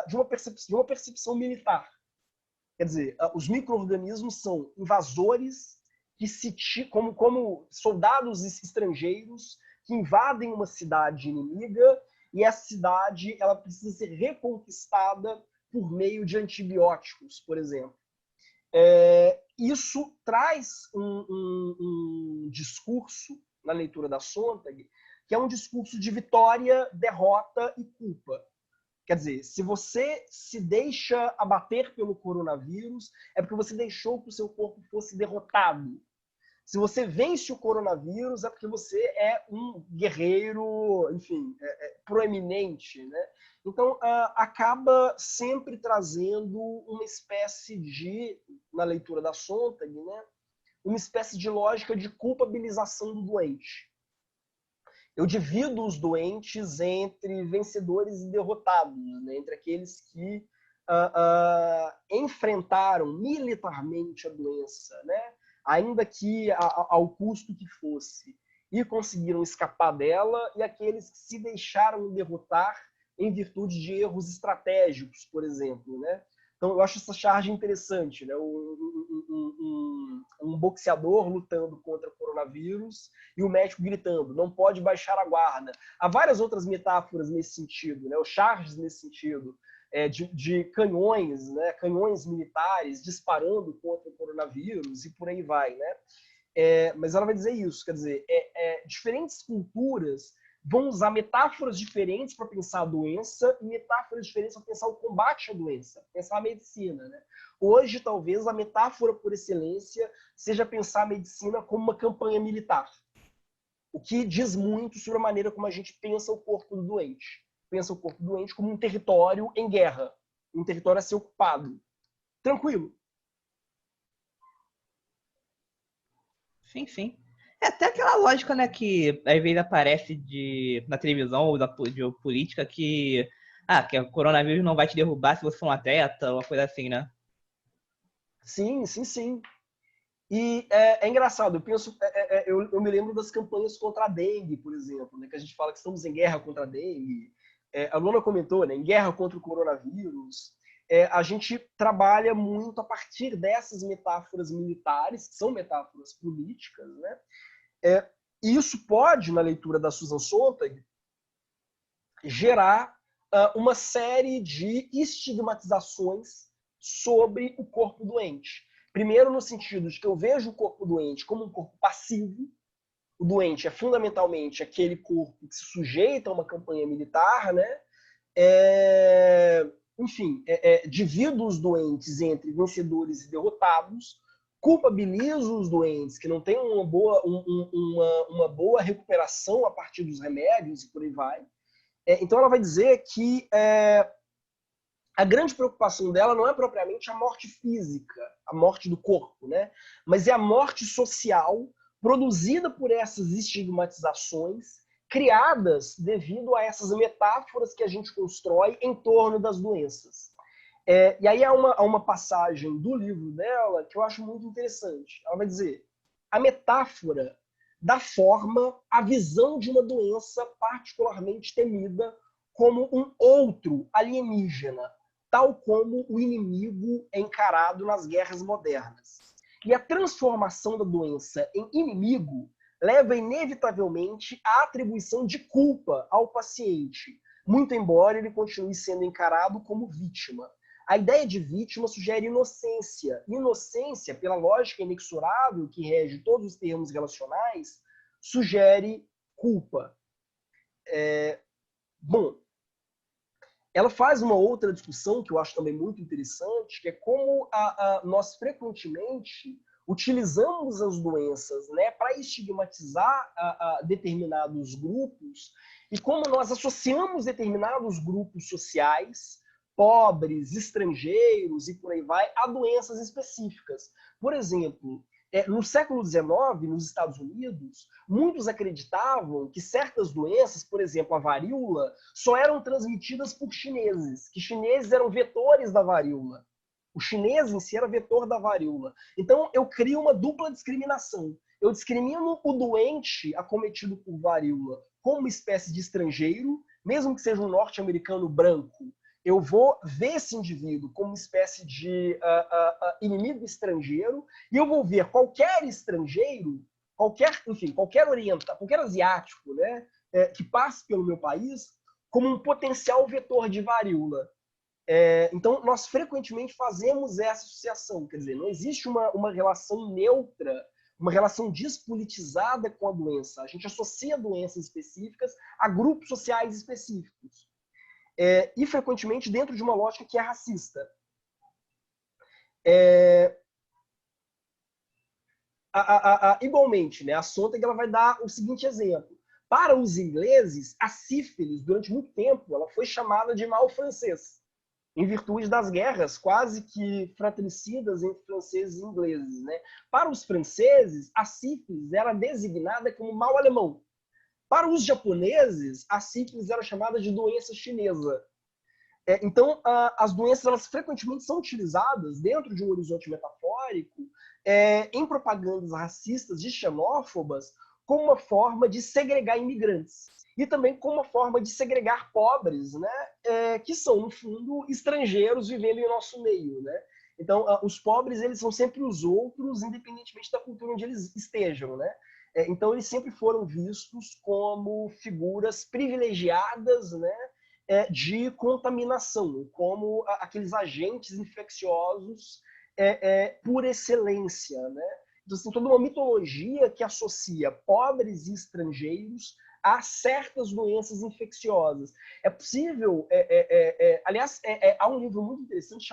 de uma percepção militar. Quer dizer, os micro-organismos são invasores que como soldados estrangeiros que invadem uma cidade inimiga e essa cidade ela precisa ser reconquistada por meio de antibióticos, por exemplo. Isso traz um discurso na leitura da Sontag, que é um discurso de vitória, derrota e culpa. Quer dizer, se você se deixa abater pelo coronavírus, é porque você deixou que o seu corpo fosse derrotado. Se você vence o coronavírus, é porque você é um guerreiro, enfim, proeminente, né? Então, acaba sempre trazendo uma espécie de, na leitura da Sontag, né, uma espécie de lógica de culpabilização do doente. Eu divido os doentes entre vencedores e derrotados, né, entre aqueles que enfrentaram militarmente a doença, né? Ainda que ao custo que fosse, e conseguiram escapar dela, e aqueles que se deixaram derrotar em virtude de erros estratégicos, por exemplo, né? Então, eu acho essa charge interessante, né? Um boxeador lutando contra o coronavírus e o médico gritando, não pode baixar a guarda. Há várias outras metáforas nesse sentido, né? Ou charges nesse sentido, de canhões, né? Canhões militares disparando contra o coronavírus e por aí vai, né? Mas ela vai dizer isso, quer dizer, diferentes culturas vão usar metáforas diferentes para pensar a doença e metáforas diferentes para pensar o combate à doença, pensar a medicina, né? Hoje, talvez, a metáfora por excelência seja pensar a medicina como uma campanha militar, o que diz muito sobre a maneira como a gente pensa o corpo do doente. Pensa o corpo do doente como um território em guerra, um território a ser ocupado. Tranquilo. Sim, sim. É até aquela lógica, né, que às vezes aparece na televisão ou de política que que o coronavírus não vai te derrubar se você for um atleta, uma coisa assim, né? Sim, sim, sim. E é engraçado, eu penso, eu me lembro das campanhas contra a dengue, por exemplo, né, que a gente fala que estamos em guerra contra a dengue. A Luna comentou, né, em guerra contra o coronavírus. A gente trabalha muito a partir dessas metáforas militares, que são metáforas políticas, né? E isso pode, na leitura da Susan Sontag, gerar uma série de estigmatizações sobre o corpo doente. Primeiro, no sentido de que eu vejo o corpo doente como um corpo passivo. O doente é fundamentalmente aquele corpo que se sujeita a uma campanha militar, né? Enfim, divido os doentes entre vencedores e derrotados, culpabilizo os doentes que não têm uma boa recuperação a partir dos remédios e por aí vai. Então ela vai dizer que a grande preocupação dela não é propriamente a morte física, a morte do corpo, né? Mas é a morte social produzida por essas estigmatizações criadas devido a essas metáforas que a gente constrói em torno das doenças. E aí há uma passagem do livro dela que eu acho muito interessante. Ela vai dizer, a metáfora dá forma à visão de uma doença particularmente temida como um outro alienígena, tal como o inimigo é encarado nas guerras modernas. E a transformação da doença em inimigo leva inevitavelmente à atribuição de culpa ao paciente, muito embora ele continue sendo encarado como vítima. A ideia de vítima sugere inocência. Inocência, pela lógica inexorável que rege todos os termos relacionais, sugere culpa. Bom, ela faz uma outra discussão que eu acho também muito interessante, que é como nós frequentemente utilizamos as doenças, né, para estigmatizar determinados grupos e como nós associamos determinados grupos sociais, pobres, estrangeiros e por aí vai, a doenças específicas. Por exemplo, no século XIX, nos Estados Unidos, muitos acreditavam que certas doenças, por exemplo, a varíola, só eram transmitidas por chineses, que chineses eram vetores da varíola. O chinês em si era vetor da varíola. Então, eu crio uma dupla discriminação. Eu discrimino o doente acometido por varíola como uma espécie de estrangeiro, mesmo que seja um norte-americano branco. Eu vou ver esse indivíduo como uma espécie de inimigo estrangeiro e eu vou ver qualquer estrangeiro, qualquer oriental, qualquer asiático, né, que passe pelo meu país como um potencial vetor de varíola. Então, nós frequentemente fazemos essa associação, quer dizer, não existe uma relação neutra, uma relação despolitizada com a doença. A gente associa doenças específicas a grupos sociais específicos. E frequentemente dentro de uma lógica que é racista. Igualmente, né, a Sontag ela vai dar o seguinte exemplo. Para os ingleses, a sífilis, durante muito tempo, ela foi chamada de mal francês, em virtude das guerras quase que fratricidas entre franceses e ingleses. Né? Para os franceses, a sífilis era designada como mal alemão. Para os japoneses, a sífilis era chamada de doença chinesa. Então, as doenças, elas frequentemente são utilizadas dentro de um horizonte metafórico em propagandas racistas e xenófobas como uma forma de segregar imigrantes e também como uma forma de segregar pobres, né, que são, no fundo, estrangeiros vivendo em nosso meio, né? Então, os pobres, eles são sempre os outros, independentemente da cultura onde eles estejam, né? Então, eles sempre foram vistos como figuras privilegiadas, né, de contaminação, como aqueles agentes infecciosos por excelência, né? Então, assim, toda uma mitologia que associa pobres e estrangeiros a certas doenças infecciosas. É possível, aliás, há um livro muito interessante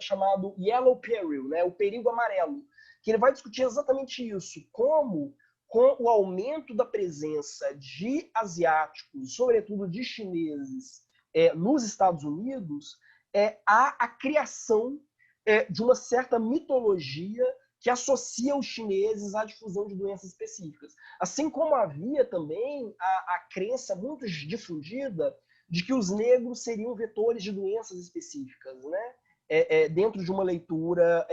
chamado Yellow Peril, né? O perigo amarelo, que ele vai discutir exatamente isso, como com o aumento da presença de asiáticos, sobretudo de chineses, nos Estados Unidos, há a criação de uma certa mitologia que associa os chineses à difusão de doenças específicas. Assim como havia também a crença muito difundida de que os negros seriam vetores de doenças específicas, né? Dentro de uma leitura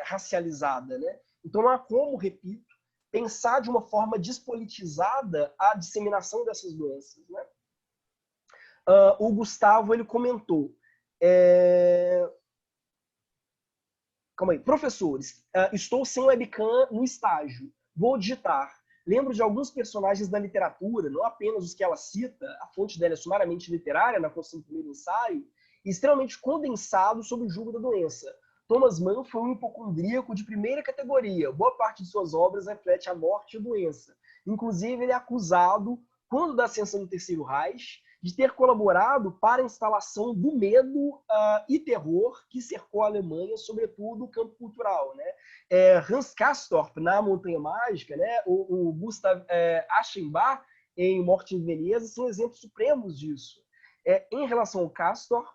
racializada, né? Então não há como, repito, pensar de uma forma despolitizada a disseminação dessas doenças, né? O Gustavo, ele comentou, calma aí, professores, estou sem webcam no estágio, vou digitar. Lembro de alguns personagens da literatura, não apenas os que ela cita, a fonte dela é sumariamente literária, na construção do primeiro ensaio, e extremamente condensado sobre o jugo da doença. Thomas Mann foi um hipocondríaco de primeira categoria. Boa parte de suas obras reflete a morte e a doença. Inclusive, ele é acusado, quando da ascensão do Terceiro Reich, de ter colaborado para a instalação do medo e terror que cercou a Alemanha, sobretudo o campo cultural, né? Hans Castorp, na Montanha Mágica, né? O Gustav Aschenbach, em Morte em Veneza, são exemplos supremos disso. Em relação ao Castorp,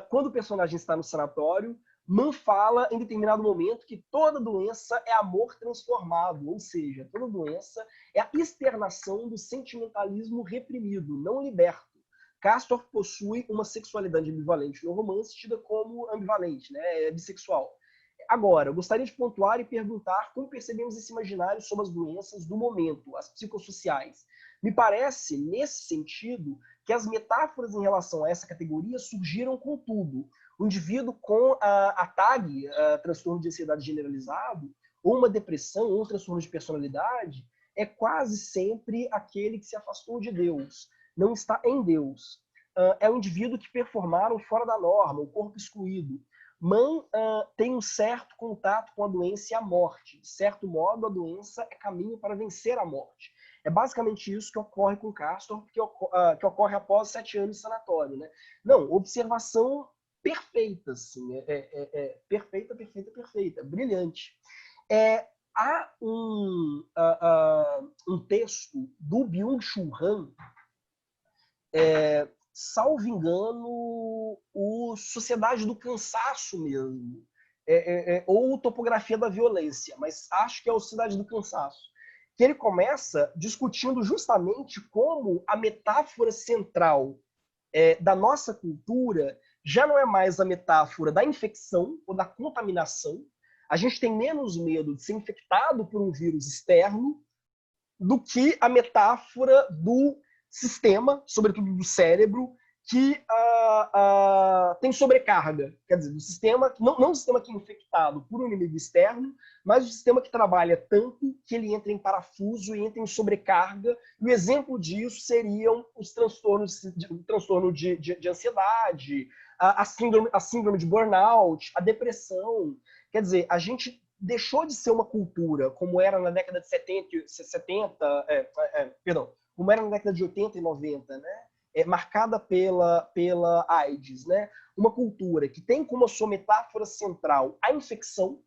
quando o personagem está no sanatório, Mann fala em determinado momento que toda doença é amor transformado, ou seja, toda doença é a externação do sentimentalismo reprimido, não liberto. Castor possui uma sexualidade ambivalente no romance, tida como ambivalente, né? Bissexual. Agora, eu gostaria de pontuar e perguntar como percebemos esse imaginário sobre as doenças do momento, as psicossociais. Me parece, nesse sentido, que as metáforas em relação a essa categoria surgiram com tudo. O indivíduo com a TAG, transtorno de ansiedade generalizado, ou uma depressão, ou um transtorno de personalidade, é quase sempre aquele que se afastou de Deus, não está em Deus. É um indivíduo que performaram fora da norma, o corpo excluído. Mann tem um certo contato com a doença e a morte. De certo modo, a doença é caminho para vencer a morte. É basicamente isso que ocorre com Castor, que ocorre após 7 anos de sanatório, né? Não, observação perfeita, assim, perfeita, perfeita, perfeita, brilhante. Há um texto do Byung-Chul Han, salvo engano, o Sociedade do Cansaço mesmo, ou Topografia da Violência, mas acho que é o Sociedade do Cansaço, que ele começa discutindo justamente como a metáfora central da nossa cultura já não é mais a metáfora da infecção ou da contaminação. A gente tem menos medo de ser infectado por um vírus externo do que a metáfora do sistema, sobretudo do cérebro, que tem sobrecarga. Quer dizer, do sistema, não o sistema que é infectado por um inimigo externo, mas o sistema que trabalha tanto que ele entra em parafuso e entra em sobrecarga. E o exemplo disso seriam os transtornos, o transtorno de ansiedade, a síndrome de burnout, a depressão. Quer dizer, a gente deixou de ser uma cultura como era na década de 70, como era na década de 80 e 90, né? Marcada pela AIDS, né? Uma cultura que tem como sua metáfora central a infecção.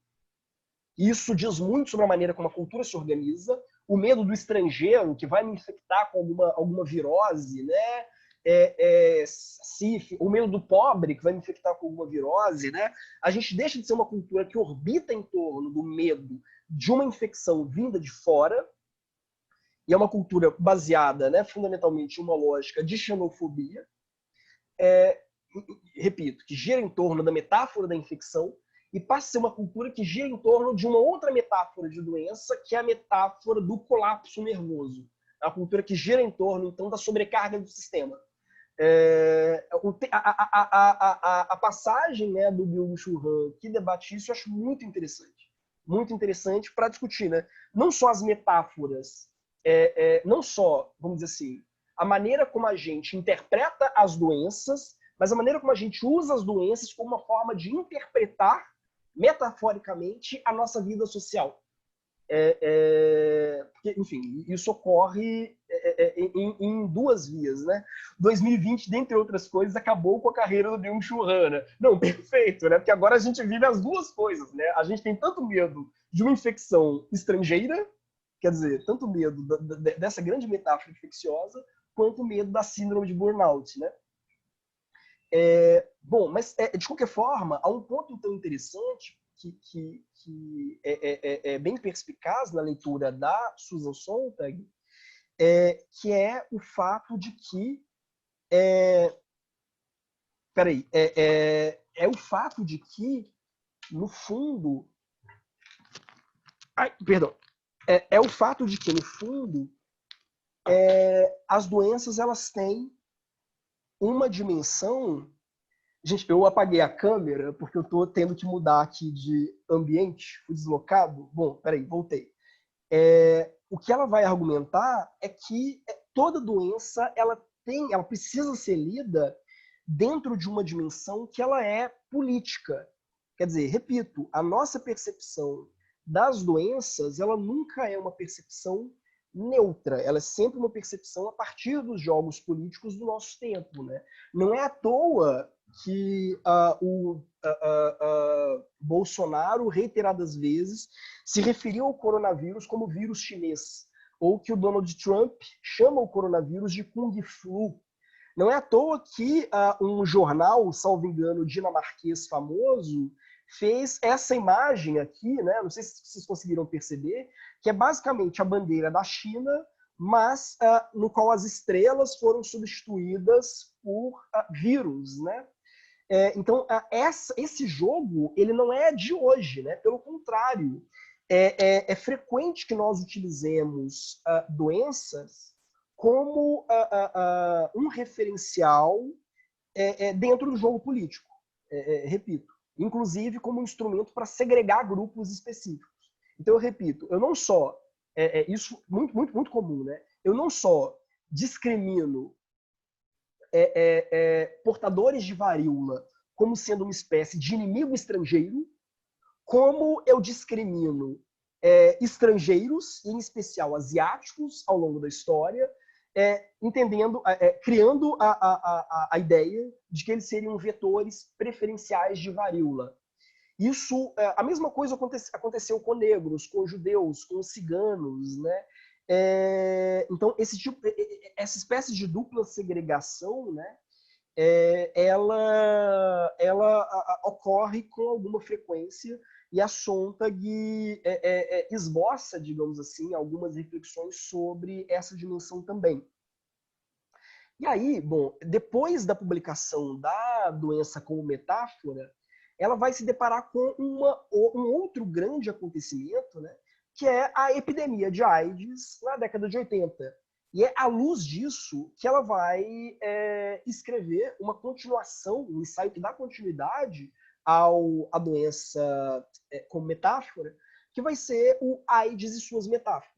Isso diz muito sobre a maneira como a cultura se organiza. O medo do estrangeiro que vai me infectar com alguma virose, né? O medo do pobre que vai me infectar com alguma virose, né? A gente deixa de ser uma cultura que orbita em torno do medo de uma infecção vinda de fora, e é uma cultura baseada, né, fundamentalmente em uma lógica de xenofobia, repito, que gira em torno da metáfora da infecção e passa a ser uma cultura que gira em torno de uma outra metáfora de doença, que é a metáfora do colapso nervoso. É uma cultura que gira em torno, então, da sobrecarga do sistema. A passagem, né, do Byung-Chul Han que debate isso eu acho muito interessante para discutir, né? Não só as metáforas, não só, vamos dizer assim, a maneira como a gente interpreta as doenças, mas a maneira como a gente usa as doenças como uma forma de interpretar metaforicamente a nossa vida social. Porque, enfim, isso ocorre em duas vias, né? 2020, dentre outras coisas, acabou com a carreira do Byung-Chul Han, né? Não, perfeito, né? Porque agora a gente vive as duas coisas, né? A gente tem tanto medo de uma infecção estrangeira, quer dizer, tanto medo dessa grande metáfora infecciosa, quanto medo da síndrome de burnout, né? Bom, mas de qualquer forma, há um ponto então interessante que é bem perspicaz na leitura da Susan Sontag, que é o fato de que o fato de que, no fundo, o fato de que, no fundo, as doenças elas têm uma dimensão. Gente, eu apaguei a câmera porque eu estou tendo que mudar aqui de ambiente, fui deslocado. Bom, peraí, voltei. O que ela vai argumentar é que toda doença ela precisa ser lida dentro de uma dimensão que ela é política. Quer dizer, repito, a nossa percepção das doenças ela nunca é uma percepção neutra, ela é sempre uma percepção a partir dos jogos políticos do nosso tempo, né? Não é à toa que o Bolsonaro, reiteradas vezes, se referiu ao coronavírus como vírus chinês, ou que o Donald Trump chama o coronavírus de Kung Flu. Não é à toa que um jornal, salvo engano, dinamarquês famoso, fez essa imagem aqui, né? Não sei se vocês conseguiram perceber, que é basicamente a bandeira da China, mas no qual as estrelas foram substituídas por vírus, né? Então, esse jogo ele não é de hoje, né? Pelo contrário, é frequente que nós utilizemos doenças como um referencial dentro do jogo político. Repito, inclusive como um instrumento para segregar grupos específicos. Então, eu repito, eu não só, isso muito, muito, muito comum, né? Eu não só discrimino portadores de varíola como sendo uma espécie de inimigo estrangeiro, como eu discrimino estrangeiros, em especial asiáticos, ao longo da história, criando a ideia de que eles seriam vetores preferenciais de varíola. Isso, a mesma coisa aconteceu com negros, com judeus, com ciganos, né? Então, essa espécie de dupla segregação, né? Ela ocorre com alguma frequência e a Sontag esboça, digamos assim, algumas reflexões sobre essa dimensão também. E aí, bom, depois da publicação da doença como metáfora, ela vai se deparar com um outro grande acontecimento, né, que é a epidemia de AIDS na década de 80. E é à luz disso que ela vai escrever uma continuação, um ensaio que dá continuidade à doença como metáfora, que vai ser o AIDS e suas metáforas.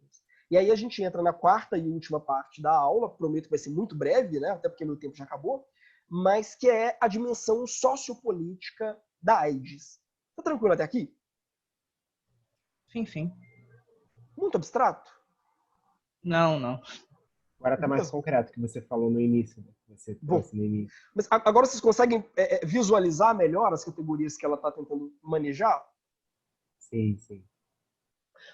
E aí a gente entra na quarta e última parte da aula, prometo que vai ser muito breve, né, até porque meu tempo já acabou, mas que é a dimensão sociopolítica da AIDS. Tá tranquilo até aqui? Sim, sim. Muito abstrato? Não, não. Agora está mais concreto que você falou no início. Você trouxe no início. Mas agora vocês conseguem visualizar melhor as categorias que ela está tentando manejar? Sim, sim.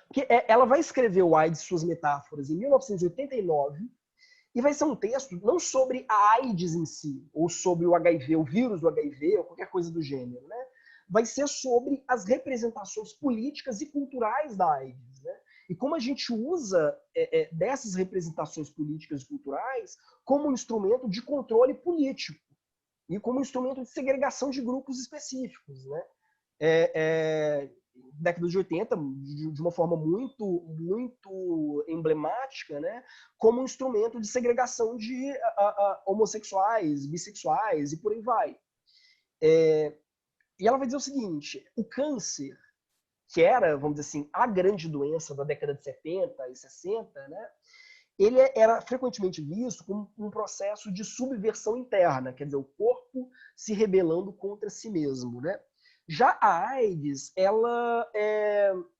Porque ela vai escrever o AIDS e suas metáforas em 1989 e vai ser um texto não sobre a AIDS em si, ou sobre o HIV, o vírus do HIV, ou qualquer coisa do gênero, né? Vai ser sobre as representações políticas e culturais da AIDS, né? E como a gente usa dessas representações políticas e culturais como um instrumento de controle político. e como instrumento de segregação de grupos específicos, né? Década de 80, de uma forma muito emblemática, né? Como um instrumento de segregação de homossexuais, bissexuais e por aí vai. E ela vai dizer o seguinte, o câncer, que era, vamos dizer assim, a grande doença da década de 70 e 60, né? Ele era frequentemente visto como um processo de subversão interna, quer dizer, o corpo se rebelando contra si mesmo, né? Já a AIDS, ela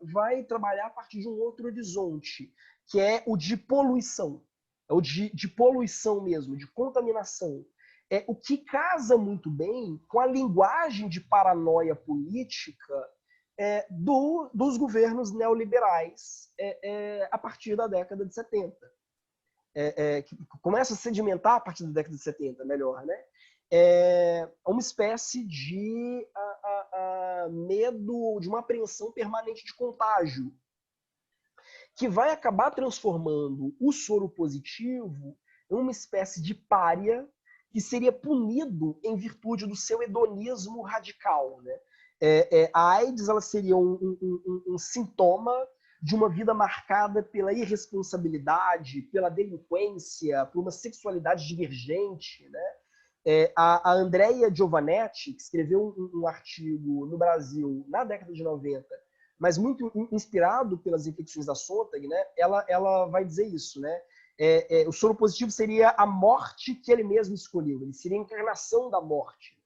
vai trabalhar a partir de um outro horizonte, que é o de poluição, é o de poluição mesmo, de contaminação. É o que casa muito bem com a linguagem de paranoia política dos governos neoliberais a partir da década de 70. Que começa a sedimentar a partir da década de 70, melhor, né? Uma espécie de medo, de uma apreensão permanente de contágio, que vai acabar transformando o soro positivo em uma espécie de pária que seria punido em virtude do seu hedonismo radical, né? A AIDS ela seria um sintoma de uma vida marcada pela irresponsabilidade, pela delinquência, por uma sexualidade divergente, né? A Andrea Giovanetti, que escreveu um artigo no Brasil na década de 90, mas muito inspirado pelas reflexões da Sontag, né? Ela vai dizer isso, né? O soro positivo seria a morte que ele mesmo escolheu, ele seria a encarnação da morte.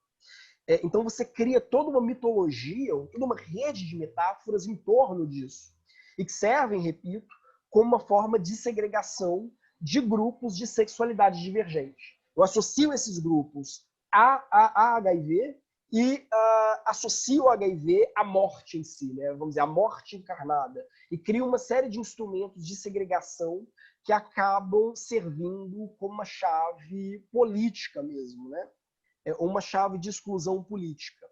Então você cria toda uma mitologia, toda uma rede de metáforas em torno disso, e que servem, repito, como uma forma de segregação de grupos de sexualidade divergente. Eu associo esses grupos a HIV e associo o HIV à morte em si, né? Vamos dizer, a morte encarnada, e crio uma série de instrumentos de segregação que acabam servindo como uma chave política mesmo, né? Uma chave de exclusão política.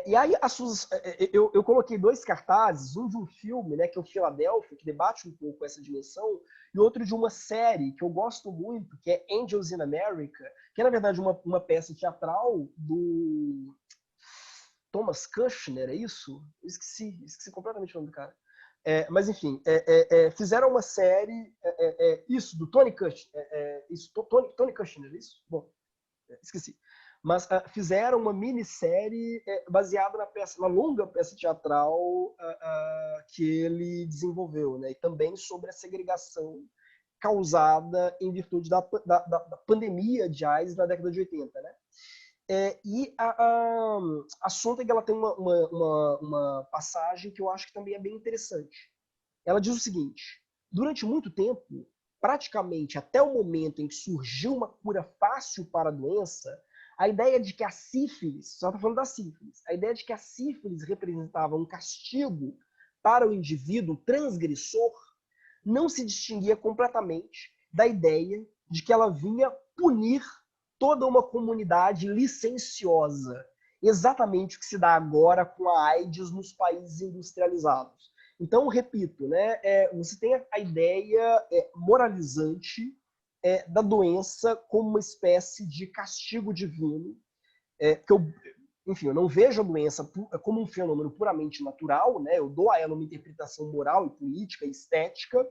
E aí, eu coloquei dois cartazes, um de um filme, né, que é o Philadelphia, que debate um pouco essa dimensão, e outro de uma série que eu gosto muito, que é Angels in America, que é, na verdade, uma peça teatral do Thomas Kushner, é isso? Eu esqueci completamente o nome do cara. Mas, enfim, fizeram uma série, isso, do Tony Kushner, Tony Kushner, isso? Bom, esqueci. Mas fizeram uma minissérie baseada na longa peça teatral que ele desenvolveu, né? E também sobre a segregação causada em virtude da pandemia de AIDS na década de 80, né? E a Sontag ela tem uma passagem que eu acho que também é bem interessante. Ela diz o seguinte: durante muito tempo, praticamente até o momento em que surgiu uma cura fácil para a doença, a ideia de que a sífilis, só está falando da sífilis, a ideia de que a sífilis representava um castigo para o indivíduo transgressor não se distinguia completamente da ideia de que ela vinha punir toda uma comunidade licenciosa. Exatamente o que se dá agora com a AIDS nos países industrializados. Então, repito, né, você tem a ideia moralizante da doença como uma espécie de castigo divino, que eu não vejo a doença como um fenômeno puramente natural, né? Eu dou a ela uma interpretação moral e política e estética,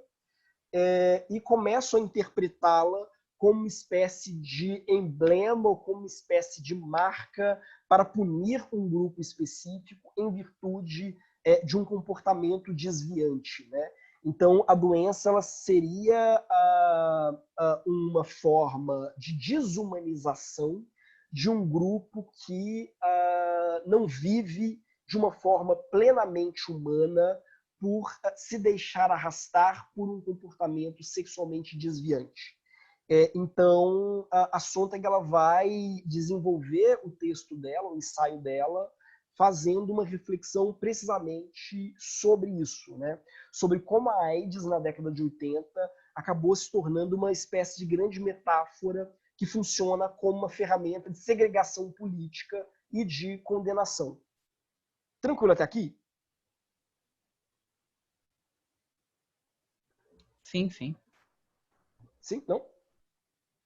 e começo a interpretá-la como uma espécie de emblema ou como uma espécie de marca para punir um grupo específico em virtude de um comportamento desviante, né? Então, a doença ela seria uma forma de desumanização de um grupo que não vive de uma forma plenamente humana por se deixar arrastar por um comportamento sexualmente desviante. Então, a Sontag ela vai desenvolver o texto dela, o ensaio dela, fazendo uma reflexão precisamente sobre isso, né? Sobre como a AIDS, na década de 80, acabou se tornando uma espécie de grande metáfora que funciona como uma ferramenta de segregação política e de condenação. Tranquilo até aqui? Sim, sim. Sim? Não?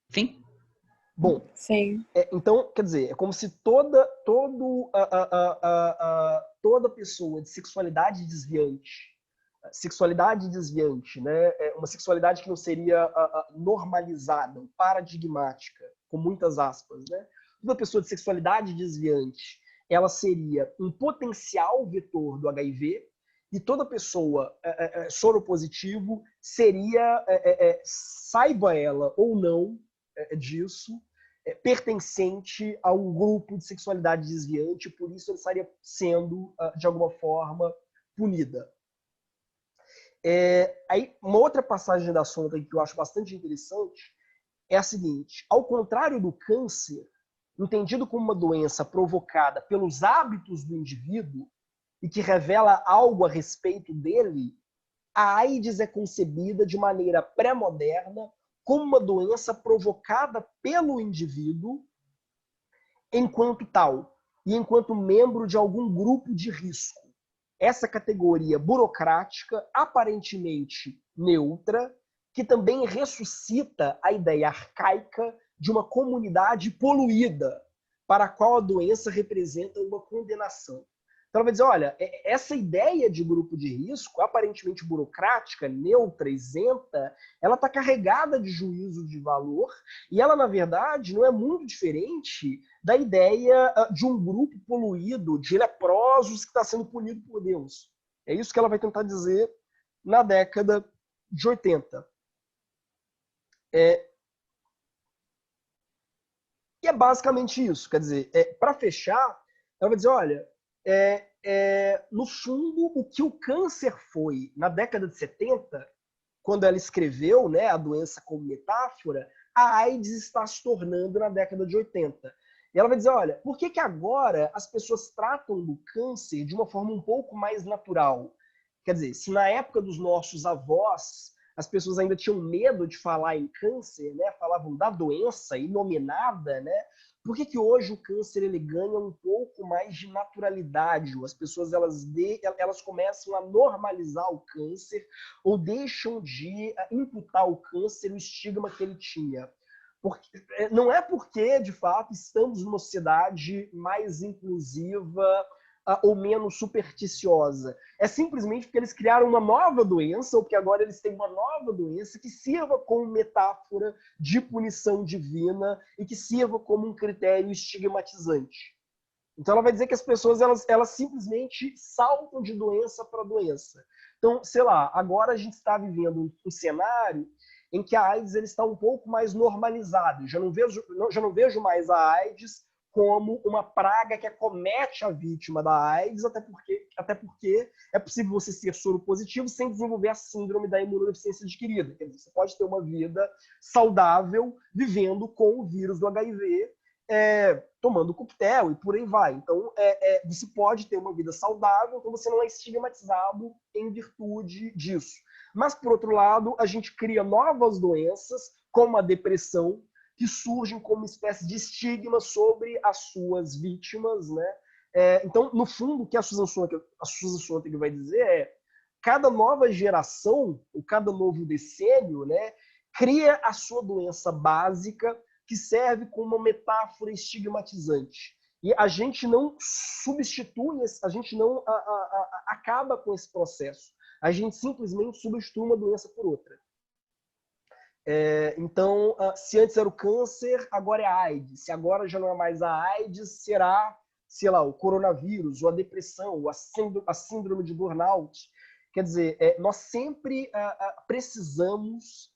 Sim. Bom, Sim. então, quer dizer, é como se toda pessoa de sexualidade desviante, né, uma sexualidade que não seria normalizada, paradigmática, com muitas aspas, né, toda pessoa de sexualidade desviante, ela seria um potencial vetor do HIV, e toda pessoa soropositivo seria, saiba ela ou não disso, pertencente a um grupo de sexualidade desviante, por isso ele estaria sendo, de alguma forma, punida. Aí, uma outra passagem da sonda que eu acho bastante interessante é a seguinte: ao contrário do câncer, entendido como uma doença provocada pelos hábitos do indivíduo e que revela algo a respeito dele, a AIDS é concebida de maneira pré-moderna como uma doença provocada pelo indivíduo enquanto tal e enquanto membro de algum grupo de risco. Essa categoria burocrática, aparentemente neutra, que também ressuscita a ideia arcaica de uma comunidade poluída, para a qual a doença representa uma condenação. Então ela vai dizer, olha, essa ideia de grupo de risco, aparentemente burocrática, neutra, isenta, ela está carregada de juízo de valor e ela, na verdade, não é muito diferente da ideia de um grupo poluído, de leprosos que está sendo punido por Deus. É isso que ela vai tentar dizer na década de 80. E é basicamente isso. Quer dizer, para fechar, ela vai dizer, olha, no fundo, o que o câncer foi na década de 70, quando ela escreveu, né, a doença como metáfora, a AIDS está se tornando na década de 80. E ela vai dizer, olha, por que agora as pessoas tratam do câncer de uma forma um pouco mais natural? Quer dizer, se na época dos nossos avós as pessoas ainda tinham medo de falar em câncer, né, falavam da doença inominada, né, por que hoje o câncer ele ganha um pouco mais de naturalidade? As pessoas elas começam a normalizar o câncer ou deixam de imputar ao câncer o estigma que ele tinha. Não é porque, de fato, estamos numa sociedade mais inclusiva ou menos supersticiosa. É simplesmente porque eles criaram uma nova doença, ou porque agora eles têm uma nova doença que sirva como metáfora de punição divina e que sirva como um critério estigmatizante. Então ela vai dizer que as pessoas elas simplesmente saltam de doença para doença. Então, sei lá, agora a gente está vivendo um cenário em que a AIDS ele está um pouco mais normalizada. Já não vejo mais a AIDS como uma praga que acomete a vítima da AIDS, até porque é possível você ser soro positivo sem desenvolver a síndrome da imunodeficiência adquirida. Quer dizer, você pode ter uma vida saudável vivendo com o vírus do HIV, tomando coquetel e por aí vai. Então, você pode ter uma vida saudável, então você não é estigmatizado em virtude disso. Mas, por outro lado, a gente cria novas doenças, como a depressão, que surgem como uma espécie de estigma sobre as suas vítimas, né? Então, no fundo, o que a Susan Sontag vai dizer é cada nova geração, ou cada novo decênio, né, cria a sua doença básica que serve como uma metáfora estigmatizante. E a gente não substitui, a gente não acaba com esse processo. A gente simplesmente substitui uma doença por outra. Então, se antes era o câncer, agora é a AIDS. Se agora já não é mais a AIDS, será, sei lá, o coronavírus, ou a depressão, ou a síndrome de burnout. Quer dizer, nós sempre precisamos...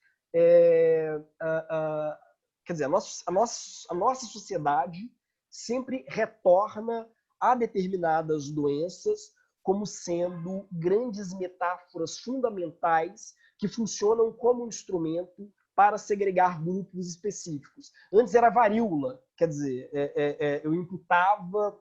quer dizer, a nossa sociedade sempre retorna a determinadas doenças como sendo grandes metáforas fundamentais que funcionam como um instrumento para segregar grupos específicos. Antes era a varíola, quer dizer, eu imputava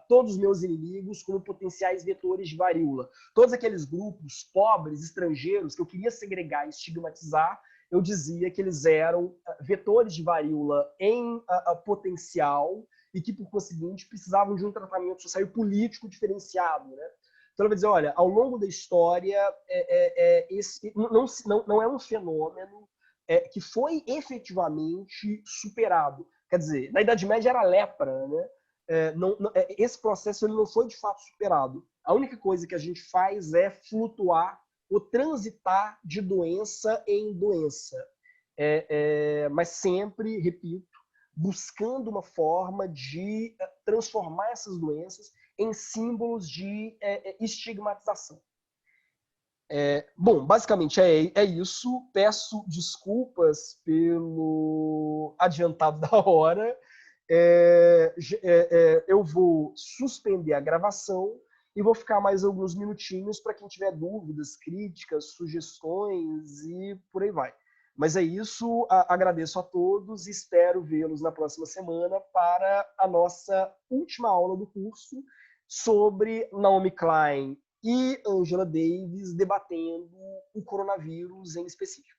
todos os meus inimigos como potenciais vetores de varíola. Todos aqueles grupos pobres, estrangeiros, que eu queria segregar e estigmatizar, eu dizia que eles eram vetores de varíola em potencial e que, por conseguinte, precisavam de um tratamento social e político diferenciado, né? Então, ele vai dizer, olha, ao longo da história, esse não é um fenômeno que foi efetivamente superado. Quer dizer, na Idade Média era lepra, né? Esse processo ele não foi de fato superado. A única coisa que a gente faz é flutuar ou transitar de doença em doença. Mas sempre, repito, buscando uma forma de transformar essas doenças em símbolos de estigmatização. Bom, basicamente é isso. Peço desculpas pelo adiantado da hora. Eu vou suspender a gravação e vou ficar mais alguns minutinhos para quem tiver dúvidas, críticas, sugestões e por aí vai. Mas é isso, agradeço a todos e espero vê-los na próxima semana para a nossa última aula do curso sobre Naomi Klein e Angela Davis debatendo o coronavírus em específico.